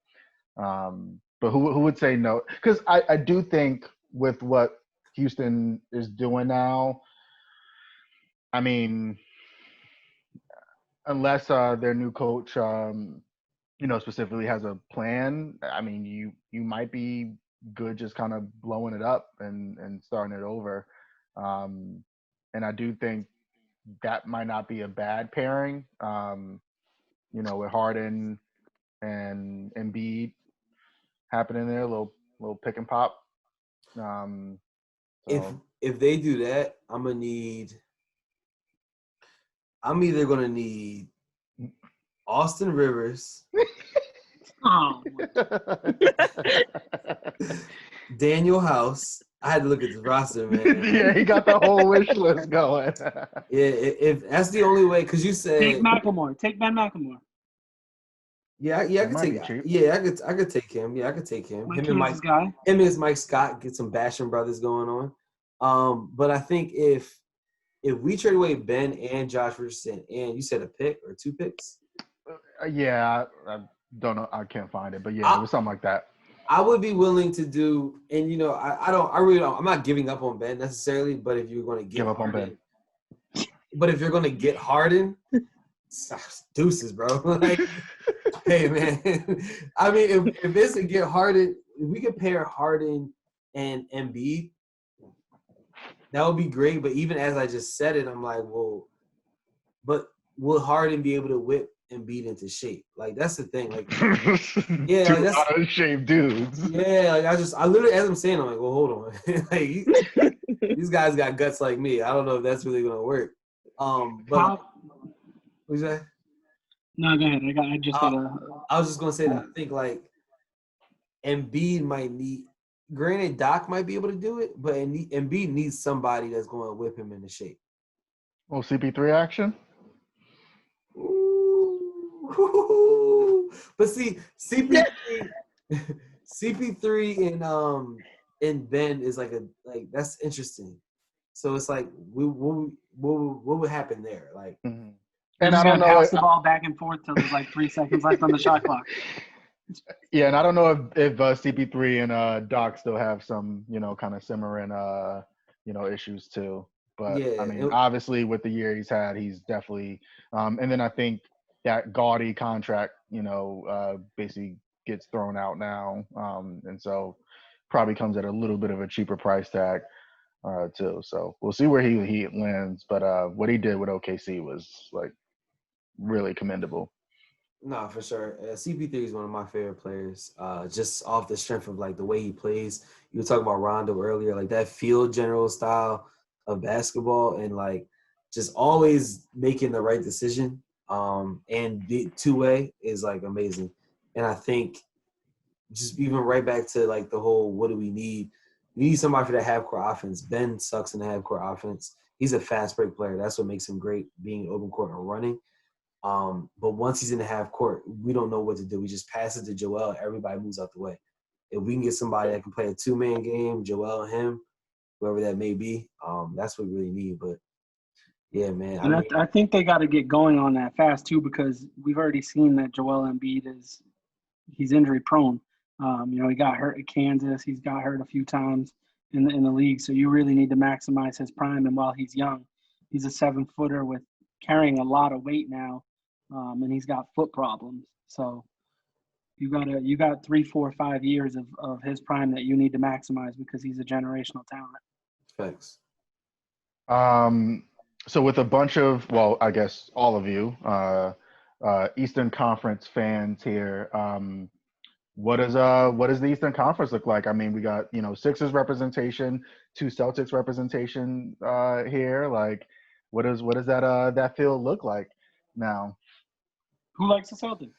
But who would say no? Because I do think with what Houston is doing now, I mean, unless their new coach, specifically has a plan, I mean, you might be good just kind of blowing it up and starting it over. And I do think that might not be a bad pairing, with Harden and Embiid happening there, a little pick and pop. If they do that, I'm either gonna need Austin Rivers, Oh, Daniel House. I had to look at the roster, man. Yeah, he got the whole wish list going. Yeah, if that's the only way, because you said take McLemore. Take Ben McLemore. I That could might take. be cheap. Yeah, I could take him. Yeah, I could take him. Mike Him and Mike. Kansas guy. Him and his Mike Scott get some Basham brothers going on. But I think if we trade away Ben and Josh Richardson, and you said a pick or 2 picks, Yeah, I don't know. I can't find it, but yeah, it was something like that. I would be willing to do. And I really don't. I'm not giving up on Ben necessarily, but if you're going to Give up on Ben. But if you're going to get Harden, deuces, bro. Like, hey, man. I mean, if it's to get Harden, if we could pair Harden and Embiid, that would be great. But even as I just said it, I'm like, well, but will Harden be able to whip Embiid into shape? Like, that's the thing. Like, yeah, Two like, that's out of shape dudes. yeah. Like, I literally, as I'm saying, I'm like, well, hold on. Like, these guys got guts like me. I don't know if that's really gonna work. But what's that? No, go ahead. I was just gonna say that I think like Embiid might need. Granted, Doc might be able to do it, but Embiid needs somebody that's going to whip him into shape. Oh, CP3 action. Ooh. But see, CP3 and Ben is like that's interesting. So it's like what would happen there? Like, And I don't know. Pass the ball back and forth till there's like 3 seconds left on the shot clock. Yeah, and I don't know if CP3 and Doc still have some, kind of simmering, issues too. But yeah, I mean, obviously with the year he's had, he's definitely. And then I think that gaudy contract, basically gets thrown out now, and so probably comes at a little bit of a cheaper price tag, too. So we'll see where he lands. But what he did with OKC was like really commendable. No, for sure. CP3 is one of my favorite players. Just off the strength of like the way he plays. You were talking about Rondo earlier, like that field general style of basketball, and like just always making the right decision. And the 2-way is like amazing. And I think just even right back to like the whole what do we need? You need somebody for that half-court offense. Ben sucks in the half-court offense. He's a fast break player. That's what makes him great, being open court and running. But once he's in the half court, we don't know what to do. We just pass it to Joel. Everybody moves out the way. If we can get somebody that can play a 2-man game, Joel and him, whoever that may be, that's what we really need. But yeah, man. I think they got to get going on that fast too, because we've already seen that Joel Embiid he's injury prone. He got hurt at Kansas. He's got hurt a few times in the league. So you really need to maximize his prime. And while he's young, he's a 7-footer with carrying a lot of weight now. And he's got foot problems. So you got 3, 4, 5 years of his prime that you need to maximize because he's a generational talent. Thanks. So with a bunch of, well, I guess all of you, Eastern Conference fans here, what does the Eastern Conference look like? I mean, we got, Sixers representation, 2 Celtics representation here. Like, what does that field look like now? Who likes the Celtics?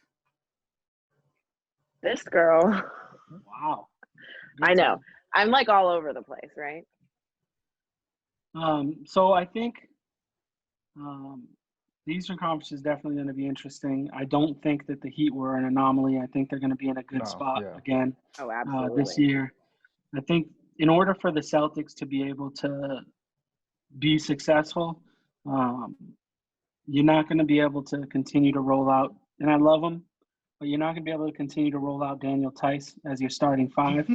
This girl. Wow. I know. I'm like all over the place, right? So I think the Eastern Conference is definitely going to be interesting. I don't think that the Heat were an anomaly. I think they're going to be in a good spot again this year. I think in order for the Celtics to be able to be successful, you're not going to be able to continue to roll out, and I love him, but you're not going to be able to continue to roll out Daniel Tice as your starting 5.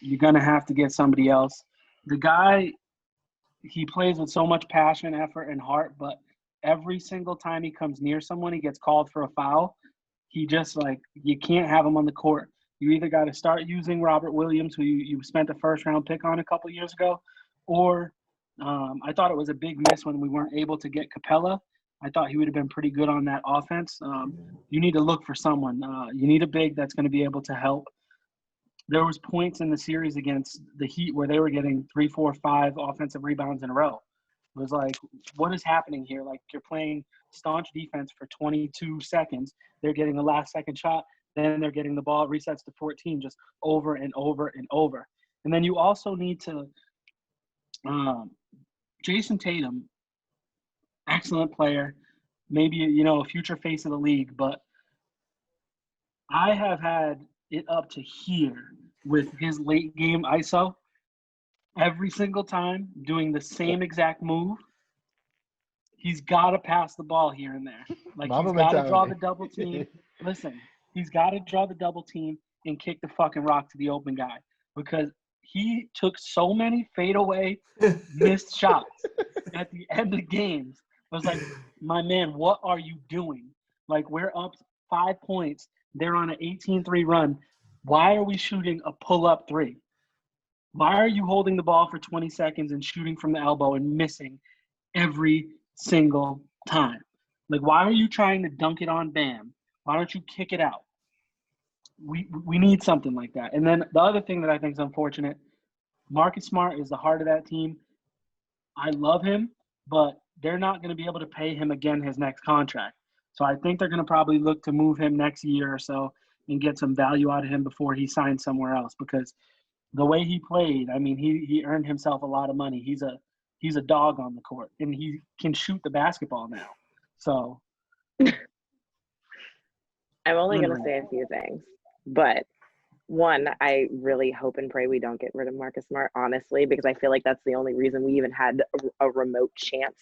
You're going to have to get somebody else. The guy, he plays with so much passion, effort, and heart, but every single time he comes near someone, he gets called for a foul. He just, you can't have him on the court. You either got to start using Robert Williams, who you spent a first-round pick on a couple years ago, or I thought it was a big miss when we weren't able to get Capella. I thought he would have been pretty good on that offense. You need to look for someone. You need a big that's going to be able to help. There was points in the series against the Heat where they were getting 3, 4, 5 offensive rebounds in a row. It was like, what is happening here? Like, you're playing staunch defense for 22 seconds. They're getting the last second shot. Then they're getting the ball, resets to 14, just over and over and over. And then you also need to Jason Tatum, excellent player, maybe, a future face of the league, but I have had it up to here with his late game ISO every single time doing the same exact move. He's got to pass the ball here and there. Like, he's got to draw the double team. Listen, he's got to draw the double team and kick the fucking rock to the open guy, because he took so many fadeaway missed shots at the end of games. I was like, my man, what are you doing? Like, we're up 5 points. They're on an 18-3 run. Why are we shooting a pull-up three? Why are you holding the ball for 20 seconds and shooting from the elbow and missing every single time? Like, why are you trying to dunk it on Bam? Why don't you kick it out? We need something like that. And then the other thing that I think is unfortunate, Marcus Smart is the heart of that team. I love him, but they're not going to be able to pay him again his next contract. So I think they're going to probably look to move him next year or so and get some value out of him before he signs somewhere else, because the way he played, I mean, he earned himself a lot of money. He's a dog on the court, and he can shoot the basketball now. So I'm only going to say a few things, but one, I really hope and pray we don't get rid of Marcus Smart, honestly, because I feel like that's the only reason we even had a remote chance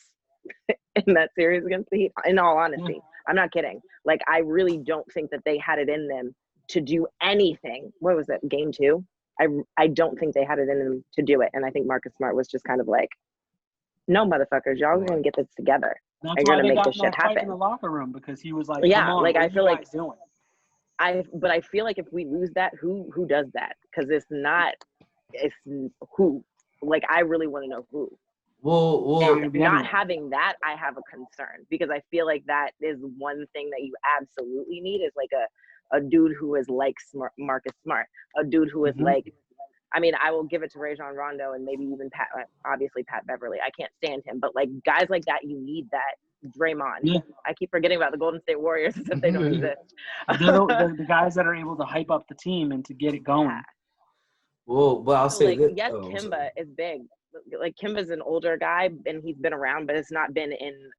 in that series against the Heat. In all honesty, I'm not kidding. Like, I really don't think that they had it in them to do anything. What was it, game 2? I don't think they had it in them to do it. And I think Marcus Smart was just kind of like, no, motherfuckers, y'all are going to get this together. That's and why you're going to they make got this in that shit fight happen. in the locker room, because he was like, yeah, come on, like, what I are feel you like guys doing? But I feel like if we lose that, who does that? Because it's who. Like, I really want to know who. Well, And not having that, I have a concern, because I feel like that is one thing that you absolutely need, is like a dude who is like Marcus Smart, a dude who is like, I mean, I will give it to Rajon Rondo and maybe even Pat Beverly. I can't stand him, but like guys like that, you need that. Draymond. Yeah. I keep forgetting about the Golden State Warriors as if they don't exist. They're the guys that are able to hype up the team and to get it going. Yeah. Well, I'll say like, this. yes, Kimba is big. Like, Kimba's an older guy and he's been around, but it's not been in.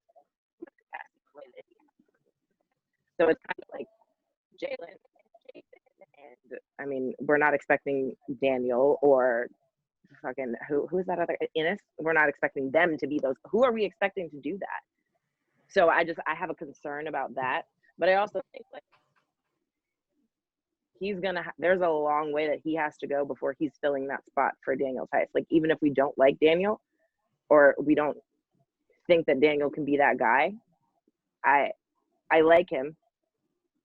So it's kind of like Jalen. And I mean, we're not expecting Daniel or fucking who's that other Ennis? We're not expecting them to be those. Who are we expecting to do that? So I have a concern about that. But I also think, like, there's a long way that he has to go before he's filling that spot for Daniel Tice. Like, even if we don't like Daniel, or we don't think that Daniel can be that guy, I like him,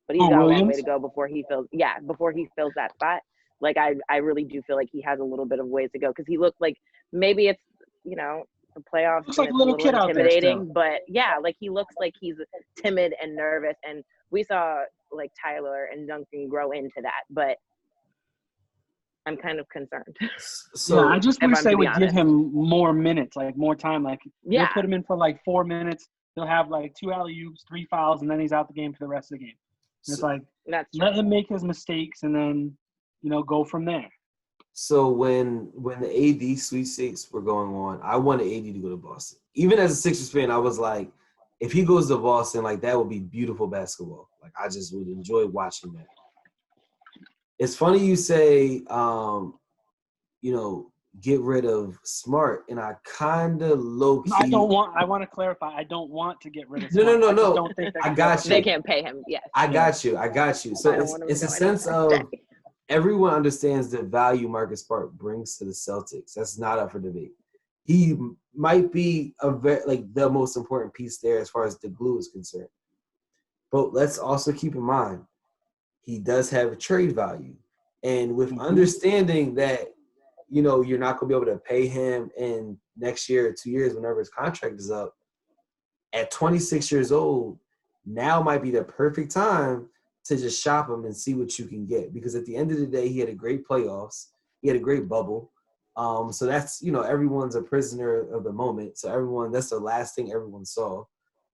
but he's got a long way to go before he fills that spot. Like, I really do feel like he has a little bit of ways to go, because he looks like, maybe it's, the playoffs, looks like it's a little kid intimidating, out there, but yeah, like, he looks like he's timid and nervous, and we saw like Tyler and Duncan grow into that, but I'm kind of concerned. So yeah, I just wish they would give him more minutes, like more time. Like, they'll put him in for like 4 minutes. They'll have like 2 alley-oops, 3 fouls, and then he's out the game for the rest of the game. It's like, let him make his mistakes and then, go from there. So when the AD sweepstakes were going on, I wanted AD to go to Boston. Even as a Sixers fan, I was like, if he goes to Boston, like, that would be beautiful basketball. Like, I just would enjoy watching that. It's funny you say, get rid of Smart, and I kind of low-key. I want to clarify. I don't want to get rid of Smart. No. I got you. They can't pay him. Yes. I got you. So it's a sense of everyone understands the value Marcus Smart brings to the Celtics. That's not up for debate. He might be the most important piece there as far as the glue is concerned. But let's also keep in mind, he does have a trade value. And with understanding that, you're not going to be able to pay him in next year or 2 years, whenever his contract is up, at 26 years old, now might be the perfect time to just shop him and see what you can get. Because at the end of the day, he had a great playoffs. He had a great bubble. So that's, everyone's a prisoner of the moment. So that's the last thing everyone saw.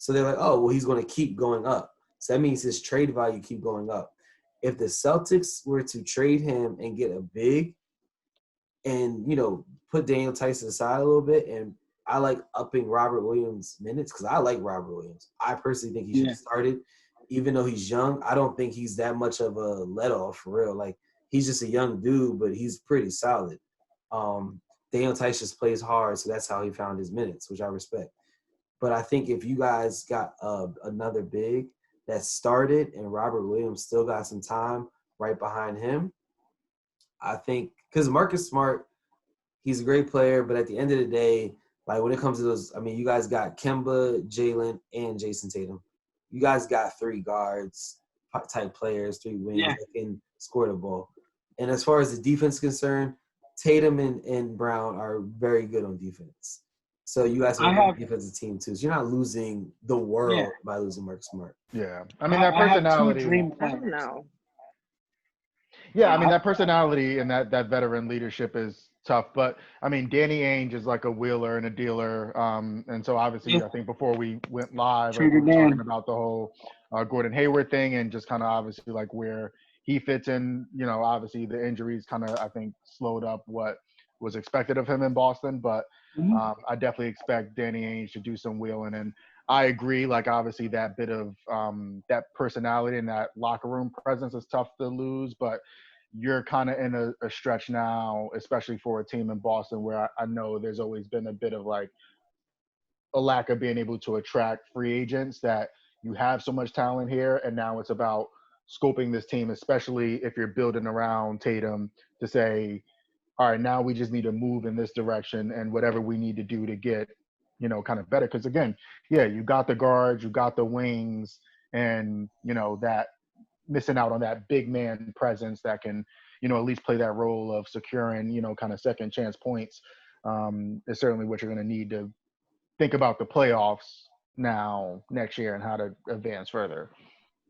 So they're like, oh, well, he's going to keep going up. So that means his trade value keep going up. If the Celtics were to trade him and get a big and, put Daniel Tyson aside a little bit, and I like upping Robert Williams' minutes because I like Robert Williams. I personally think he should have started. Even though he's young, I don't think he's that much of a let-off for real. Like, he's just a young dude, but he's pretty solid. Daniel Tice just plays hard, so that's how he found his minutes, which I respect. But I think if you guys got another big that started and Robert Williams still got some time right behind him, I think – because Marcus Smart, he's a great player, but at the end of the day, like when it comes to those – I mean, you guys got Kemba, Jalen, and Jason Tatum. You guys got 3 guards type players, 3 wings that can score the ball. And as far as the defense is concerned, Tatum and Brown are very good on defense. So you guys have a defensive team too. So you're not losing the world by losing Marcus Smart. Yeah. I mean, that personality. I don't know. Yeah, I mean, that personality and that veteran leadership is tough. But, I mean, Danny Ainge is like a wheeler and a dealer. And so, obviously, I think before we went live, we were talking about the whole Gordon Hayward thing and just kind of obviously like where he fits in. Obviously, the injuries kind of, I think, slowed up what was expected of him in Boston. But I definitely expect Danny Ainge to do some wheeling. And I agree, like, obviously, that bit of that personality and that locker room presence is tough to lose. But you're kind of in a stretch now, especially for a team in Boston where I know there's always been a bit of like a lack of being able to attract free agents, that you have so much talent here. And now it's about scoping this team, especially if you're building around Tatum, to say, all right, now we just need to move in this direction and whatever we need to do to get, kind of better. Because again, you got the guards, you got the wings, and, that missing out on that big man presence that can, at least play that role of securing, kind of second chance points is certainly what you're going to need to think about the playoffs now next year and how to advance further.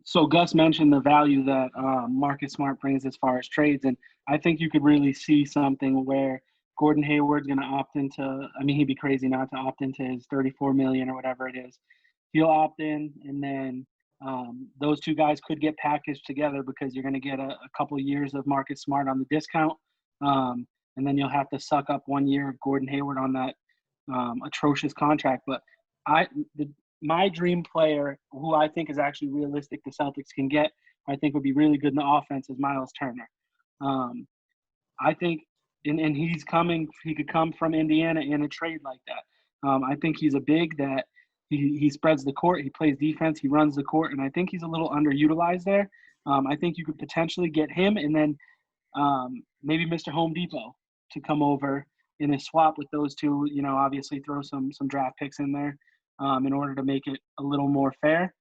So Gus mentioned the value that Marcus Smart brings as far as trades, and I think you could really see something where Gordon Hayward's going to opt into – I mean, he'd be crazy not to opt into his $34 million or whatever it is. He'll opt in, and then those 2 guys could get packaged together because you're going to get a couple of years of Marcus Smart on the discount, and then you'll have to suck up 1 year of Gordon Hayward on that atrocious contract. But my dream player, who I think is actually realistic the Celtics can get, I think would be really good in the offense, is Miles Turner. I think, and he could come from Indiana in a trade like that. I think he's a big that he spreads the court, he plays defense, he runs the court, and I think he's a little underutilized there. I think you could potentially get him and then maybe Mr. Home Depot to come over in a swap with those 2, obviously throw some draft picks in there in order to make it a little more fair.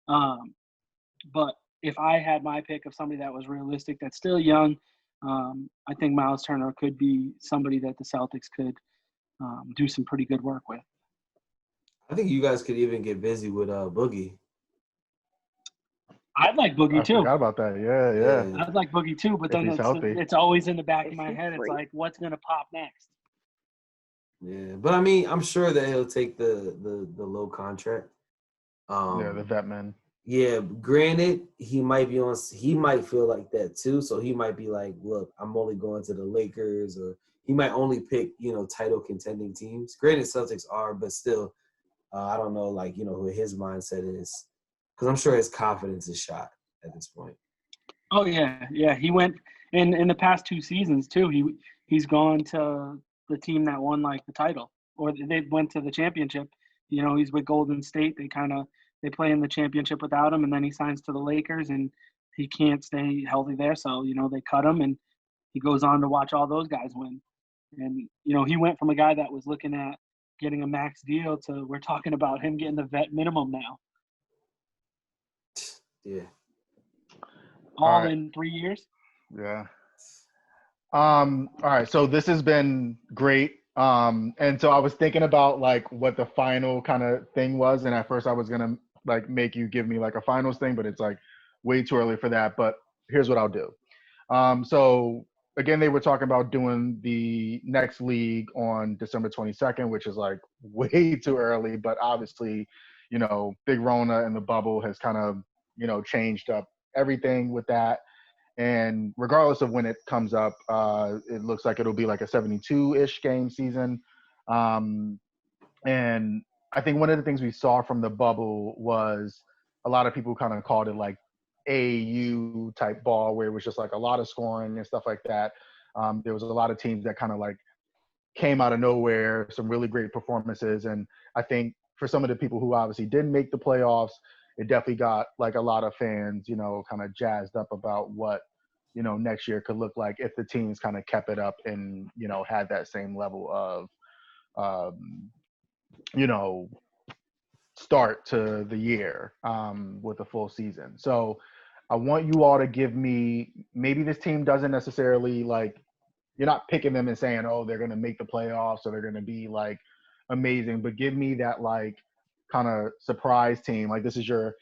But if I had my pick of somebody that was realistic, that's still young, I think Miles Turner could be somebody that the Celtics could do some pretty good work with. I think you guys could even get busy with Boogie. I'd like Boogie too. I forgot about that. Yeah. I'd like Boogie too, but then it's always in the back of my head. It's like, what's going to pop next? Yeah, but I mean, I'm sure that he'll take the low contract. The vet man. Yeah, granted, he might feel like that too. So he might be like, look, I'm only going to the Lakers, or he might only pick, title contending teams. Granted, Celtics are, but still, I don't know, like, who his mindset is. Because I'm sure his confidence is shot at this point. Oh, yeah. Yeah, he went in the past 2 seasons too. He's gone to the team that won, like, the title. Or they went to the championship. He's with Golden State. They play in the championship without him, and then he signs to the Lakers, and he can't stay healthy there. So, they cut him, and he goes on to watch all those guys win. And, he went from a guy that was looking at getting a max deal to we're talking about him getting the vet minimum now. Yeah. All in 3 years? Yeah. All right. So this has been great. And so I was thinking about like what the final kind of thing was. And at first I was going to like make you give me like a finals thing, but it's like way too early for that. But here's what I'll do. So again, they were talking about doing the next league on December 22nd, which is like way too early, but obviously, Big Rona and the bubble has kind of, changed up everything with that. And regardless of when it comes up, it looks like it'll be like a 72-ish game season. And I think one of the things we saw from the bubble was a lot of people kind of called it like AU type ball, where it was just like a lot of scoring and stuff like that. There was a lot of teams that kind of like came out of nowhere, some really great performances. And I think for some of the people who obviously didn't make the playoffs, it definitely got like a lot of fans, kind of jazzed up about what, next year could look like if the teams kind of kept it up and, had that same level of, you know, start to the year with a full season. So I want you all to give me, maybe this team doesn't necessarily like, you're not picking them and saying, oh, they're going to make the playoffs or they're going to be like amazing, but give me that like kind of surprise team. Like this is your,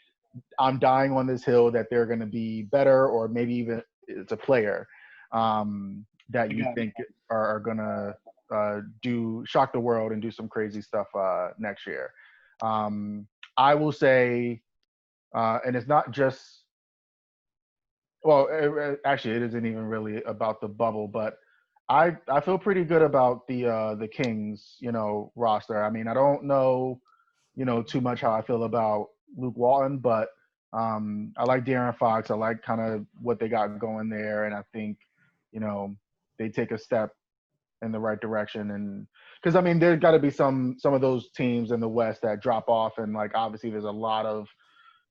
I'm dying on this hill that they're going to be better, or maybe even it's a player that you think are going to shock the world and do some crazy stuff next year. I will say, and it's not just, well, actually, it isn't even really about the bubble, but I feel pretty good about the Kings, roster. I mean, I don't know, too much how I feel about Luke Walton, but I like De'Aaron Fox. I like kind of what they got going there, and I think, they take a step in the right direction. And because I mean, there's got to be some of those teams in the West that drop off, and like obviously there's a lot of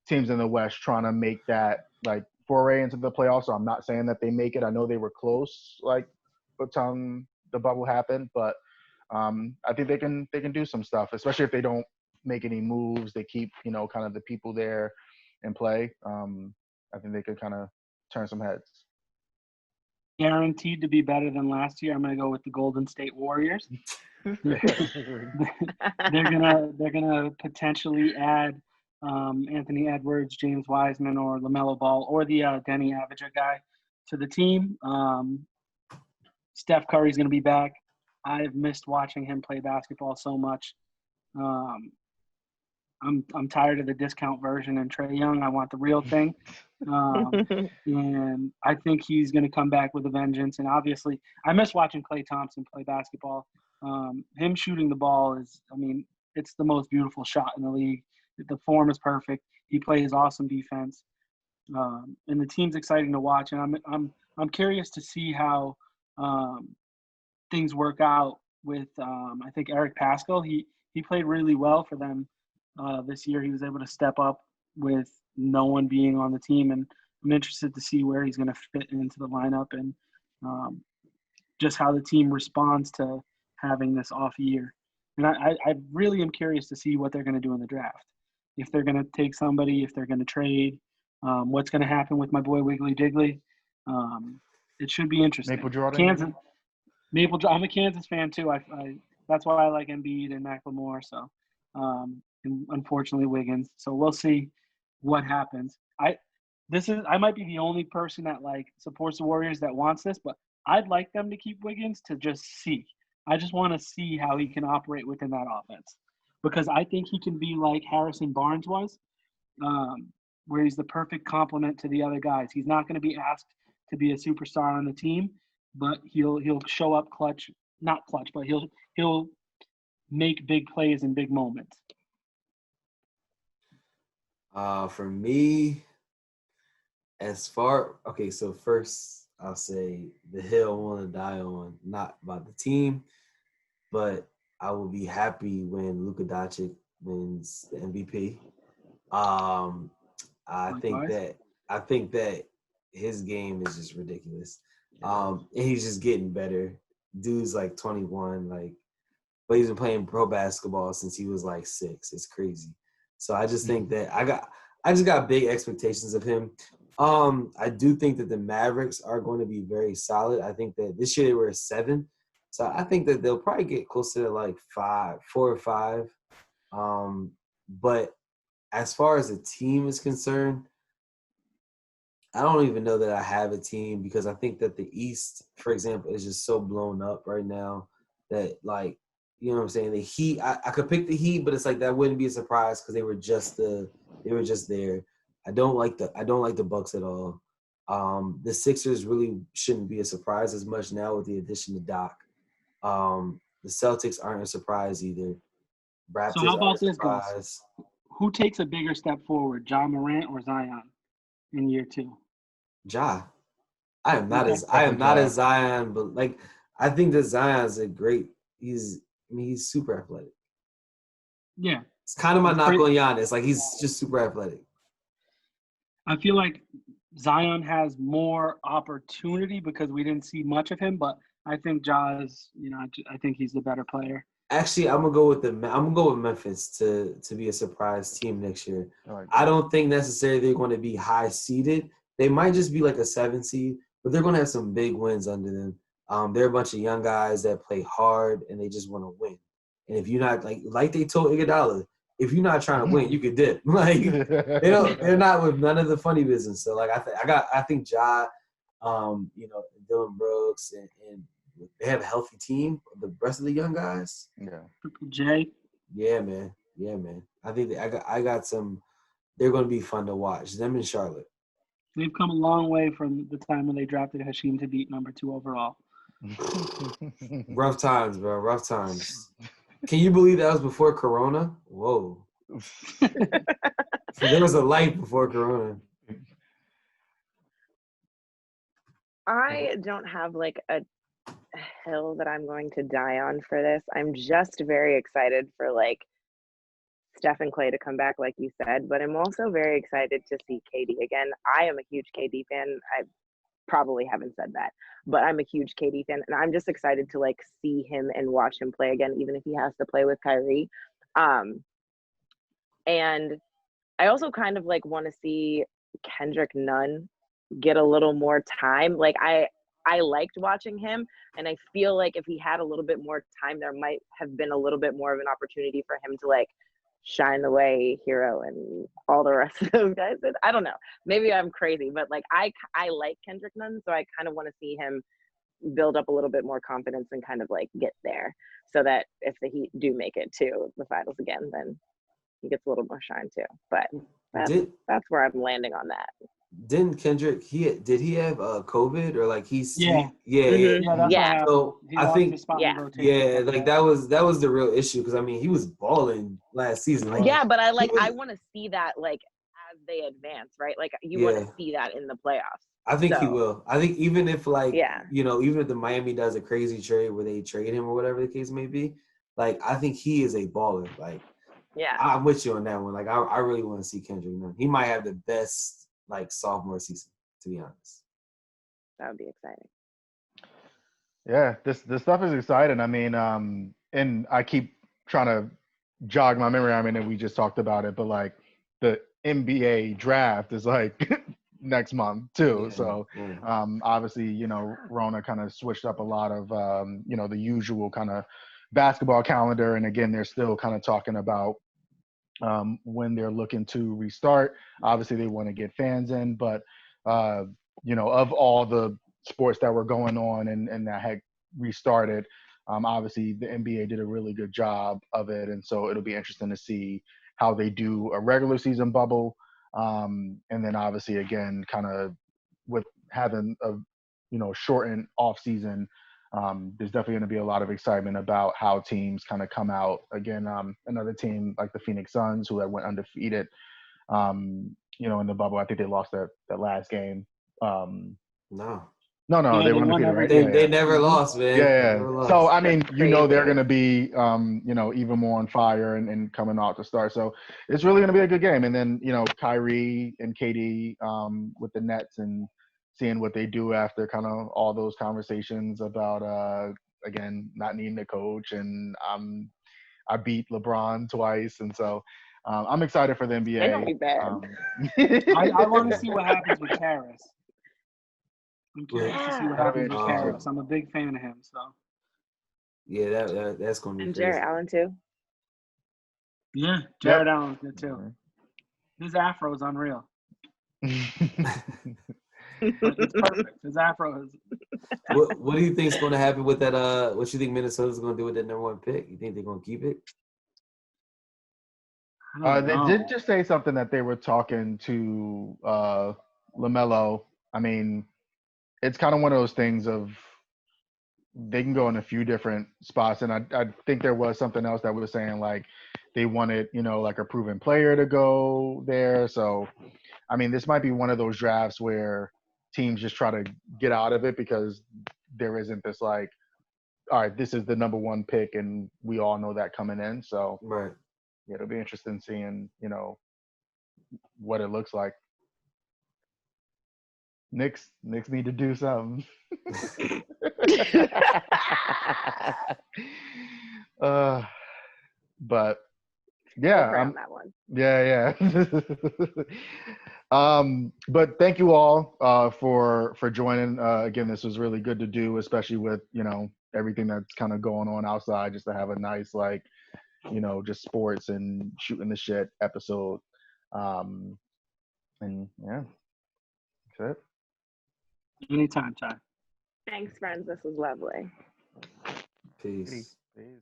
teams in the West trying to make that like foray into the playoffs. So I'm not saying that they make it. I know they were close, like by the time the bubble happened, but I think they can do some stuff, especially if they don't make any moves. They keep kind of the people there and play. I think they could kind of turn some heads. Guaranteed to be better than last year. I'm going to go with the Golden State Warriors. They're gonna potentially add Anthony Edwards, James Wiseman, or LaMelo Ball, or the Denny Avdija guy to the team. Steph Curry's going to be back. I've missed watching him play basketball so much. I'm tired of the discount version and Trae Young. I want the real thing. And I think he's going to come back with a vengeance. And obviously, I miss watching Klay Thompson play basketball. Him shooting the ball is, I mean, it's the most beautiful shot in the league. The form is perfect. He plays awesome defense. And the team's exciting to watch. And I'm curious to see how things work out with I think Eric Paschall. He played really well for them this year. He was able to step up with no one being on the team, and I'm interested to see where he's going to fit into the lineup and just how the team responds to having this off year. And I really am curious to see what they're going to do in the draft. If they're going to take somebody, if they're going to trade, what's going to happen with my boy Wiggly Diggly. It should be interesting. Maple Jordan. Kansas. I'm a Kansas fan too. I that's why I like Embiid and McLemore. So, and unfortunately Wiggins. So we'll see what happens. I might be the only person that like supports the Warriors that wants this, but I'd like them to keep Wiggins to just see. I just want to see how he can operate within that offense, because I think he can be like Harrison Barnes was, where he's the perfect complement to the other guys. He's not going to be asked to be a superstar on the team, but he'll show up clutch, not clutch, but he'll make big plays in big moments. For me, so first I'll say the hill I want to die on, not about the team, but I will be happy when Luka Doncic wins the MVP. I think that his game is just ridiculous. And he's just getting better. Dude's like 21, but he's been playing pro basketball since he was like 6. It's crazy. So I just think that I just got big expectations of him. I do think that the Mavericks are going to be very solid. I think that this year they were a 7. So I think that they'll probably get closer to like 4 or 5. But as far as the team is concerned, I don't even know that I have a team, because I think that the East, for example, is just so blown up right now that like you know what I'm saying? The Heat, I could pick the Heat, but it's like that wouldn't be a surprise because they were just there. I don't like the Bucks at all. The Sixers really shouldn't be a surprise as much now with the addition to Doc. The Celtics aren't a surprise either. Raptors So how about aren't a this, Gus? surprise. Who takes a bigger step forward, John Morant or Zion, in year 2? Ja. I am not Okay. as Zion, but like I think that Zion's he's super athletic. Yeah. It's kind of my It's knock pretty- on Giannis. Like he's just super athletic. I feel like Zion has more opportunity because we didn't see much of him, but I think Ja is, I think he's the better player. Actually, I'm gonna go with Memphis to be a surprise team next year. I don't think necessarily they're going to be high seeded. They might just be like a 7 seed, but they're going to have some big wins under them. They're a bunch of young guys that play hard and they just want to win. And if you're not like they told Iguodala, if you're not trying to win, you could dip. Like they're not with none of the funny business. So like I think Ja, Dylan Brooks and they have a healthy team. The rest of the young guys. Yeah. Triple J. Yeah, man. I think I got some. They're going to be fun to watch. Them in Charlotte. They've come a long way from the time when they drafted Hasheem to beat number 2 overall. Rough times, bro. Rough times. Can you believe that was before Corona? Whoa. So there was a light before Corona. I don't have like a hill that I'm going to die on for this. I'm just very excited for like Steph and Clay to come back, like you said, but I'm also very excited to see KD again. I am a huge KD fan. I probably haven't said that, but I'm a huge KD fan, and I'm just excited to like see him and watch him play again, even if he has to play with Kyrie. And I also kind of like want to see Kendrick Nunn get a little more time. Like I liked watching him, and I feel like if he had a little bit more time, there might have been a little bit more of an opportunity for him to like shine the way Hero and all the rest of those guys did. I don't know. Maybe I'm crazy, but like I like Kendrick Nunn, so I kind of want to see him build up a little bit more confidence and kind of like get there, so that if the Heat do make it to the finals again, then he gets a little more shine too. But that's where I'm landing on that. Didn't Kendrick? Did he have COVID or like he's Yeah. Mm-hmm. That's Yeah. what So he I lost think his spot in the rotation. yeah, like that was the real issue because I mean he was balling last season. Like, yeah, but I want to see that like as they advance, right? Like you want to see that in the playoffs. I think he will. I think even if like even if the Miami does a crazy trade where they trade him or whatever the case may be, like I think he is a baller. Like I'm with you on that one. Like I really want to see Kendrick Nunn. He might have the best like sophomore season, to be honest. That would be exciting. Yeah, this stuff is exciting. I mean, and I keep trying to jog my memory. I mean, and we just talked about it, but like the NBA draft is like next month too. Yeah, so obviously, Rona kind of switched up a lot of the usual kind of basketball calendar. And again, they're still kind of talking about when they're looking to restart. Obviously, they want to get fans in, but of all the sports that were going on and that had restarted, obviously the NBA did a really good job of it, and so it'll be interesting to see how they do a regular season bubble, and then obviously again, kind of with having a shortened off season. There's definitely going to be a lot of excitement about how teams kind of come out. Again, another team like the Phoenix Suns, who had went undefeated, in the bubble. I think they lost that last game. No, they were undefeated, right? They never lost, man. Yeah. Lost. So, I mean, they're going to be, even more on fire and coming out to start. So it's really going to be a good game. And then, Kyrie and KD with the Nets and seeing what they do after kind of all those conversations about, again, not needing a coach. And I beat LeBron twice. And so I'm excited for the NBA. They don't be bad. I want to see what happens with Karis. I'm curious to see what happens with Karis. I'm a big fan of him. So. Yeah, that's going to be and crazy. Jarrett Allen too. Yeah, Jarrett Allen's good too. His afro is unreal. But it's perfect. His afro is. What do you think is going to happen with that? What you think Minnesota's going to do with that number 1 pick? You think they're going to keep it? I don't They know. did just say something that they were talking to LaMelo. I mean, it's kind of one of those things of they can go in a few different spots, and I think there was something else that was saying like they wanted, you know, like a proven player to go there. So, I mean, this might be one of those drafts where teams just try to get out of it because there isn't this like, all right, this is the number 1 pick, and we all know that coming in. So, Right. yeah, it'll be interesting seeing, you know, what it looks like. Knicks need to do something. But yeah, We'll pray on that one. yeah. But thank you all for joining. Again, this was really good to do, especially with, you know, everything that's kind of going on outside, just to have a nice, like, you know, just sports and shooting the shit episode. And yeah, that's it. Anytime, Ty. Thanks, friends. This was lovely. Peace. Peace.